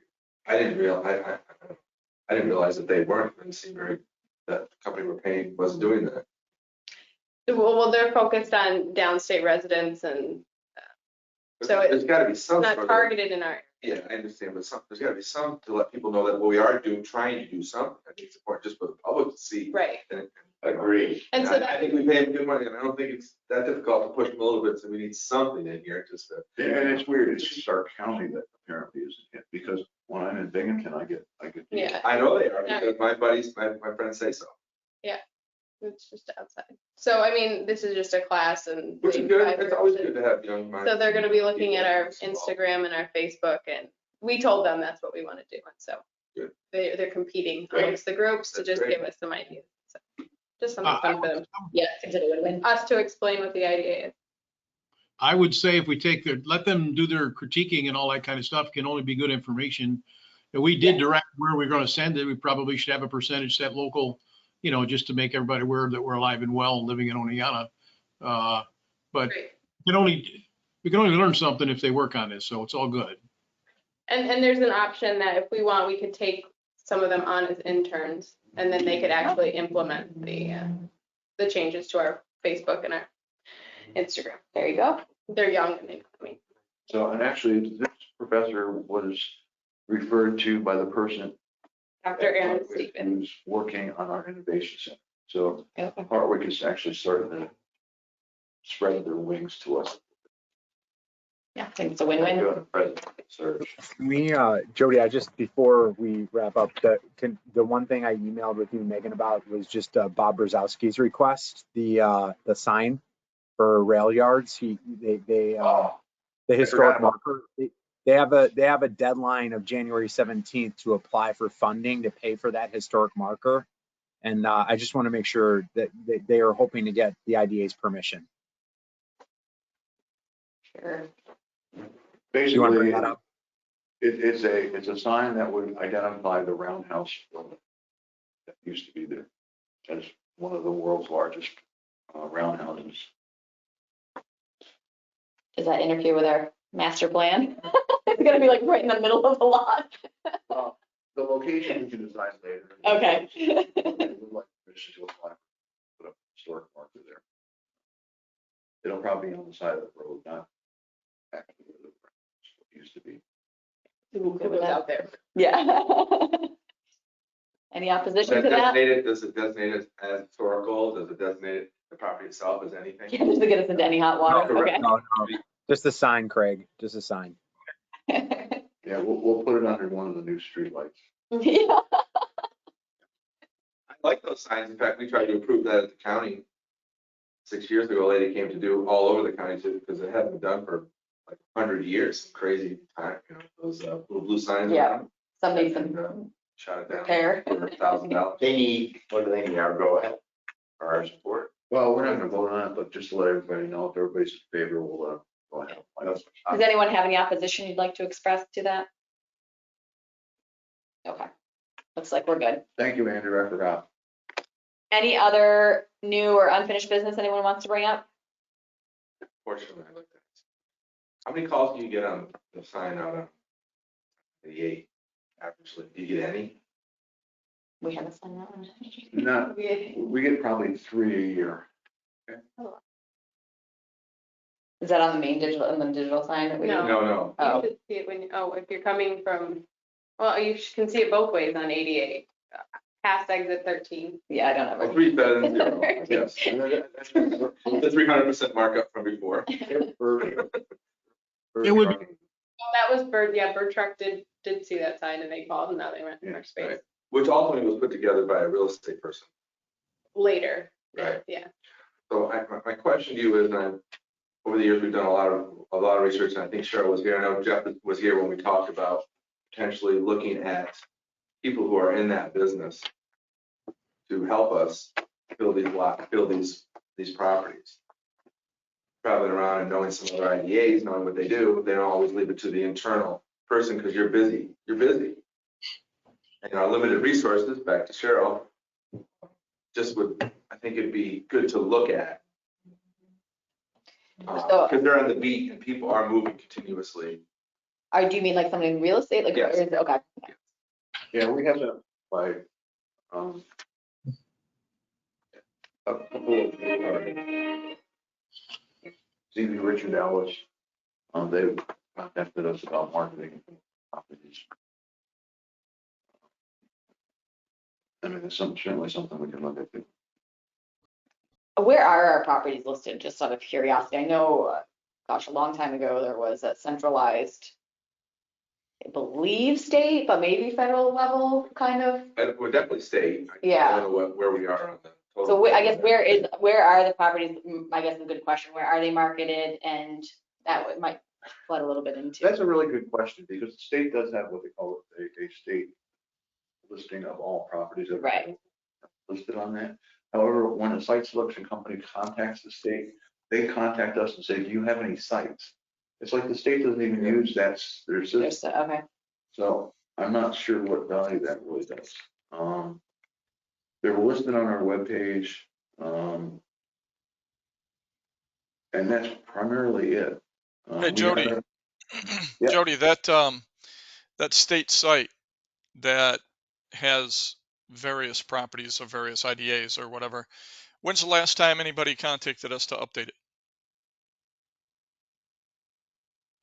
I didn't realize that they weren't. It seemed very, that the company we're paying wasn't doing that. Well, they're focused on downstate residents and so There's got to be it's some not sort of. targeted in our. Yeah, I understand, but there's got to be some to let people know that what we are doing, trying to do something. I think it's important just for the public to see. Right. Agreed. And so I think we pay them good money, and I don't think it's that difficult to push them a little bit, so we need something in here just to. Yeah, and it's weird, it's just our county that apparently isn't it, because when I'm in Binghamton, I get. Yeah. I know they are, because my buddies, my friends say so. It's just outside. So, I mean, this is just a class and. Which is good, it's always good to have young minds. So they're gonna be looking at our involved. Instagram and our Facebook, and we told them that's what we want to do, and so. Good. They're competing Great. amongst the groups to That's just great. give us some ideas. So, just something fun for them, Yeah, seems like a win-win. us to explain what the idea is. I would say if we take let them do their critiquing and all that kind of stuff, can only be good information. And we did direct where we're going to send it. We probably should have a percentage set local, just to make everybody aware that we're alive and well living in Oneana. But Great. we can only learn something if they work on this. So it's all good. And there's an option that if we want, we could take some of them on as interns, and then they could actually implement the changes to our Facebook and our Instagram. There you go. They're young and So, and actually, this professor was referred to by the person. Dr. Aaron at Stevens. Hardwick, who's working on our innovation center. So Okay. Hardwick is actually starting to spread their wings to us. Yeah, I think it's a win-win. Doing a present search. We, Jody, before we wrap up, the one thing I emailed with you, Megan, about was just Bob Brzezowski's request, the sign for rail yards. The historic marker. They have a deadline of January 17th to apply for funding to pay for that historic marker. And I just want to make sure that they are hoping to get the IDA's permission. Sure. You want to bring Basically, that up? it's a sign that would identify the roundhouse building that used to be there as one of the world's largest roundhouses. Does that interfere with our master plan? It's gonna be like right in the middle of the lot. Well, the location we can design later. Okay. We would like permission to apply, put a historic marker there. It'll probably be on the side of the road, not actually where the roundhouse used to be. It was out there. Yeah. Any opposition to that? Does it designate it as historical? Does it designate the property itself as anything? Yeah, just to get us into any hot water. Okay. No. Just a sign, Craig. Just a sign. Yeah, we'll put it under one of the new streetlights. Yeah. I like those signs. In fact, we tried to approve that at the county 6 years ago. A lady came to do all over the county too, because it hadn't been done for like 100 years. Crazy time, those little blue signs. Yeah. Somebody And, can shot it down. repair. $100,000. They need, what do they need? Our go ahead for our support. Well, we're not gonna vote on it, but just to let everybody know, if everybody's in favor, we'll go ahead. Does anyone have any opposition you'd like to express to that? Okay. Looks like we're good. Thank you, Andrew, I forgot. Any other new or unfinished business anyone wants to bring up? Fortunately, I looked at it. How many calls do you get on the sign out on the 8? Averagely, do you get any? We haven't signed that one. No, we get probably 3 a year. Is that on the main digital, on the digital sign that we? No. No. Oh. You should see it when, if you're coming from, well, you can see it both ways on 88, past exit 13. Yeah, I don't know. Well, 3 is better than 0. Yes. The 300% markup from before. It would be. That was Bird, yeah, Bird Truck did see that sign and they called and now they rent our space Right. Which ultimately was put together by a real estate person. later. Right. Yeah. So my question to you is, over the years, we've done a lot of research, and I think Cheryl was here. I know Jeff was here when we talked about potentially looking at people who are in that business to help us build these properties. Traveling around and knowing some other IDAs, knowing what they do, they don't always leave it to the internal person because you're busy. And our limited resources, back to Cheryl, I think it'd be good to look at. Because they're on the beat and people are moving continuously. Do you mean like something in real estate? Like, Yes. or is it, okay. Yeah, we have that by, a couple of, ZB Richard Ellis, they contacted us about marketing properties. I mean, it's certainly something we can look at. Where are our properties listed? Just out of curiosity. I know, gosh, a long time ago, there was a centralized, I believe state, but maybe federal level kind of. We're definitely state. I Yeah. don't know where we are on that. So I guess where are the properties? I guess a good question. Where are they marketed? And that might flood a little bit into. That's a really good question, because the state does have what they call a state listing of all properties that are listed on that. However, when a site selection company contacts the state, they contact us and say, do you have any sites? It's like the state doesn't even use their system. Okay. So I'm not sure what value that really does. They're listed on our webpage, and that's primarily it. Hey, Jody. Yeah. Jody, that state site that has various properties of various IDAs or whatever, when's the last time anybody contacted us to update it?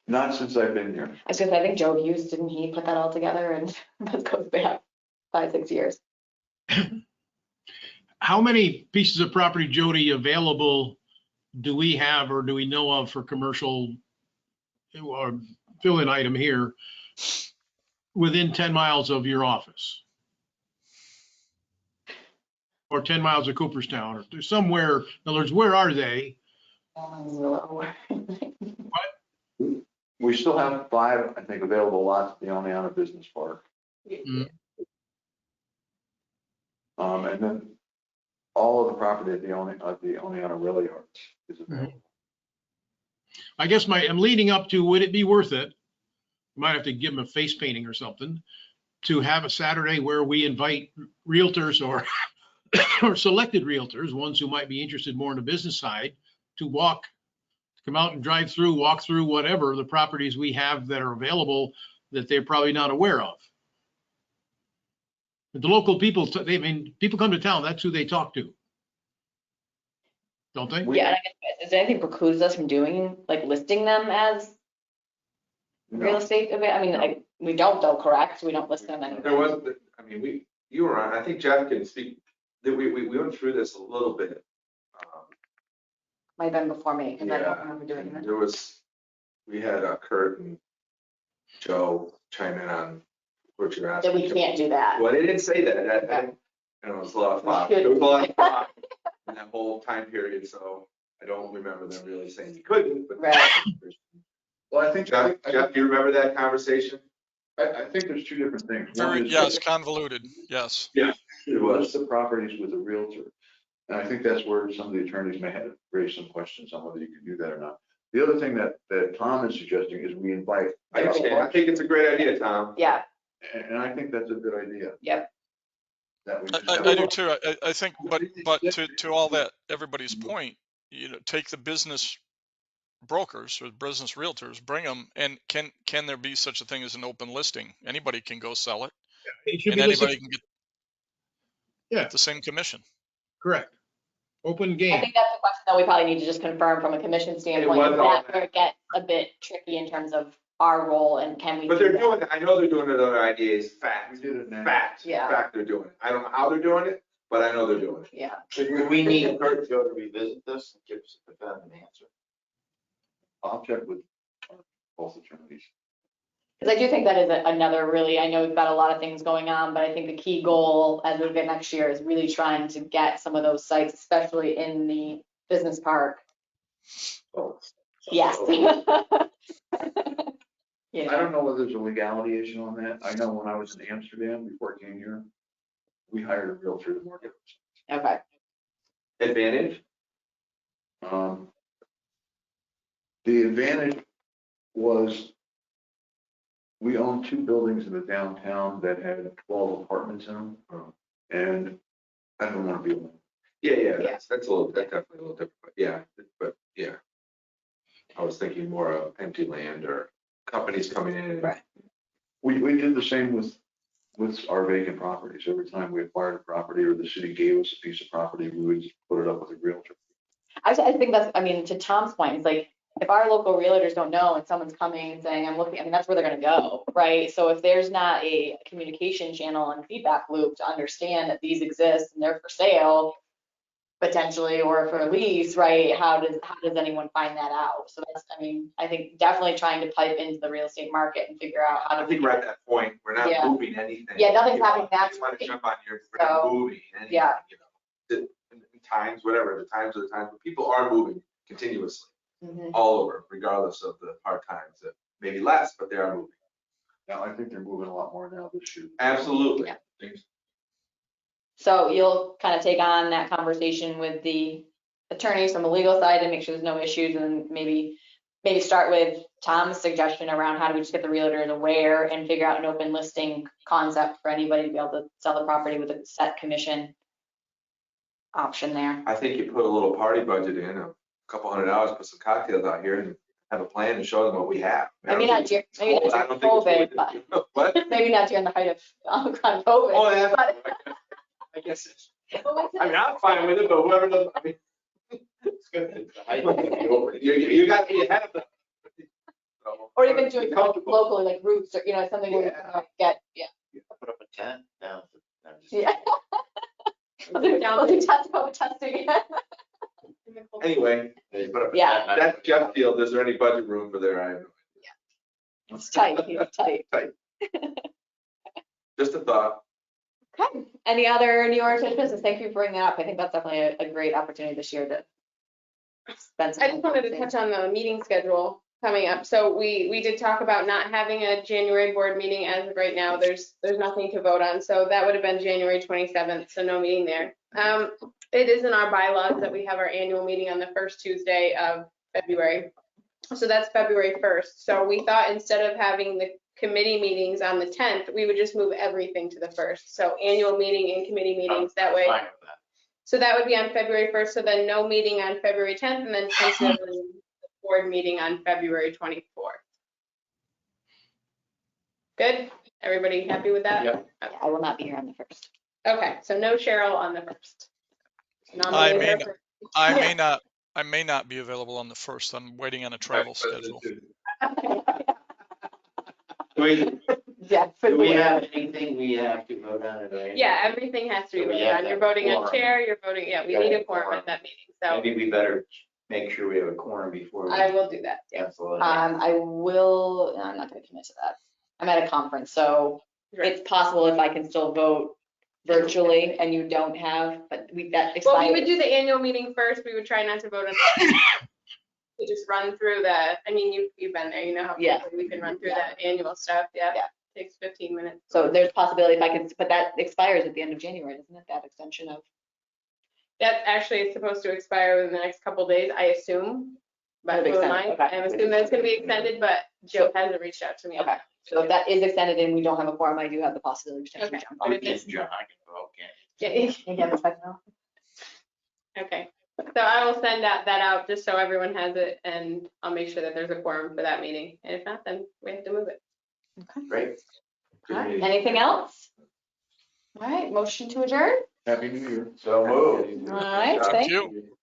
Not since I've been here. I was gonna say, I think Joe Hughes, didn't he put that all together? And that goes back 5-6 years. How many pieces of property, Jody, available do we have or do we know of for commercial or fill-in item here within 10 miles of your office? Or 10 miles of Cooperstown or somewhere, in other words, where are they? We still have 5, I think, available lots at the Oneonta Business Park. Mm. And then all of the property at the Oneonta Rail Yards is available. I guess I'm leading up to, would it be worth it? Might have to give them a face painting or something to have a Saturday where we invite realtors or or selected realtors, ones who might be interested more in the business side, to come out and drive through, walk through whatever the properties we have that are available that they're probably not aware of. But the local people, people come to town, that's who they talk to. Don't they? Yeah, and I guess, is there anything precludes us from doing, like listing them as real estate? I mean, we don't though, correct? We don't list them anywhere. There wasn't, you were on, I think Jeff can speak, that we went through this a little bit. Might have been before me, because I don't remember doing that. We had Kurt and Joe chime in on what you're asking. That we can't do that. Well, they didn't say that. It was a lot of thought. It was a lot of thought in that whole time period, so I don't remember them really saying you couldn't, but. Right. Well, I think, Jeff, do you remember that conversation? I think there's 2 different things. Yes, convoluted, yes. Yeah. It was the properties with a realtor. And I think that's where some of the attorneys may have raised some questions on whether you can do that or not. The other thing that Tom is suggesting is we invite. I understand. I think it's a great idea, Tom. Yeah. And I think that's a good idea. Yep. I do too. I think, but to all that, everybody's point, take the business brokers or business realtors, bring them, and can there be such a thing as an open listing? Anybody can go sell it, and anybody can get the same commission. Correct. Open game. I think that's a question that we probably need to just confirm from a commission standpoint. That's where it gets a bit tricky in terms of our role and can we. But they're doing it. I know they're doing it on IDAs. Fact. Yeah. Fact. They're doing it. I don't know how they're doing it, but I know they're doing it. Yeah. Should we need Kurt to go to revisit this and give us a definitive answer? I'll check with both attorneys. Because I do think that is another really, I know we've got a lot of things going on, but I think the key goal as we get next year is really trying to get some of those sites, especially in the business park. Yes. I don't know whether there's a legality issue on that. I know when I was in Amsterdam before I came here, we hired a realtor to market. Okay. Advantage? The advantage was we owned 2 buildings in the downtown that had 12 apartments in them. And I don't want to be alone. Yeah, that's definitely a little different, but yeah. I was thinking more of empty land or companies coming in. Right. We did the same with our vacant properties. Every time we acquired a property or the city gave us a piece of property, we would just put it up with a realtor. I think that's, I mean, to Tom's point, it's like, if our local realtors don't know and someone's coming and saying, I'm looking, I mean, that's where they're gonna go, right? So if there's not a communication channel and feedback loop to understand that these exist and they're for sale, potentially, or for lease, right? How does anyone find that out? So that's, I mean, I think definitely trying to pipe into the real estate market and figure out how I to. think we're at that point, we're not Yeah. moving anything. Yeah, nothing's You know, happening I just want to naturally. jump on here, we're not So, moving anything, yeah. you know. In times, whatever, the times are the times, but people are moving continuously, Mhm. all over, regardless of the hard times that maybe less, but they are moving. Now, I think they're moving a lot more now this year. Absolutely. Yeah. So you'll kind of take on that conversation with the attorneys from the legal side and make sure there's no issues, and maybe start with Tom's suggestion around how do we just get the realtors aware and figure out an open listing concept for anybody to be able to sell the property with a set commission option there. I think you put a little party budget in, a couple $100, put some cocktails out here and have a plan and show them what we have. Maybe not during COVID, but What? maybe not during the height of Omicron COVID. Oh, yeah. but- I guess it's, I mean, I'm fine with it, but whoever does, I mean. It's good. You got to be ahead of the. Or even doing something Comfortable. locally, like roofs, or, you know, something where we can get, Put up a tent down. yeah. We'll do testing. Anyway, Put up a Yeah. tent. that's Jeff Field. Is there any budget room for there? I have no It's tight, it's tight. idea. Just a thought. Okay, any other New York State business? Thank you for bringing that up. I think that's definitely a great opportunity this year to spend some I just wanted to touch on the meeting schedule coming up. So we did talk about not having a January board meeting as of right now. There's nothing to vote on. So that would have been January 27th, so no meeting there. It is in our bylaws that we have our annual meeting on the first Tuesday of February. So that's February 1st. So we thought instead of having the committee meetings on the 10th, we would just move everything to the 1st. So annual meeting and committee meetings that way. Fine with that. So that would be on February 1st. So then no meeting on February 10th, and then tentatively the board meeting on February 24th. Good? Everybody happy with that? Yep. Okay. I will not be here on the 1st. Okay, so no Cheryl on the 1st. I Nominate may her not- for- I may not be available on the 1st. I'm waiting on a travel schedule. Yeah. Do we have anything we have to vote on today? Yeah, everything has to be So we voted have on. to You're have voting on quorum. chair, you're voting, yeah, we Gotta need a have quorum quorum. at that meeting. So Maybe we better make sure we have a quorum before we I will do that. Yeah. cancel it. I will, I'm not gonna commit to that. I'm at a conference, so it's possible if I can still vote virtually and you don't have, but that Well, we expires. would do the annual meeting first. We would try not to vote on. We just run through the, I mean, you've been there, you know how Yeah. quickly we can run through that annual stuff. Yeah. Yeah. Takes 15 minutes. So there's possibility if I can, but that expires at the end of January, doesn't it? That extension of. That actually is supposed to expire within the next couple of days, I assume. But It'll be who am extended, I? okay. I'm assuming that's gonna be extended, but Joe hasn't reached out to me. Okay, so if that is extended and we don't have a quorum, I do have the possibility to potentially Okay. jump But on. if it's- John, I can vote, can't Yeah, You have a second now? okay. So I will send that out just so everyone has it, and I'll make sure that there's a quorum for that meeting. And if not, then we have to move it. Okay. Great. All right, anything else? All right, motion to adjourn? Happy New Year. So moved. All right, Thank thank you.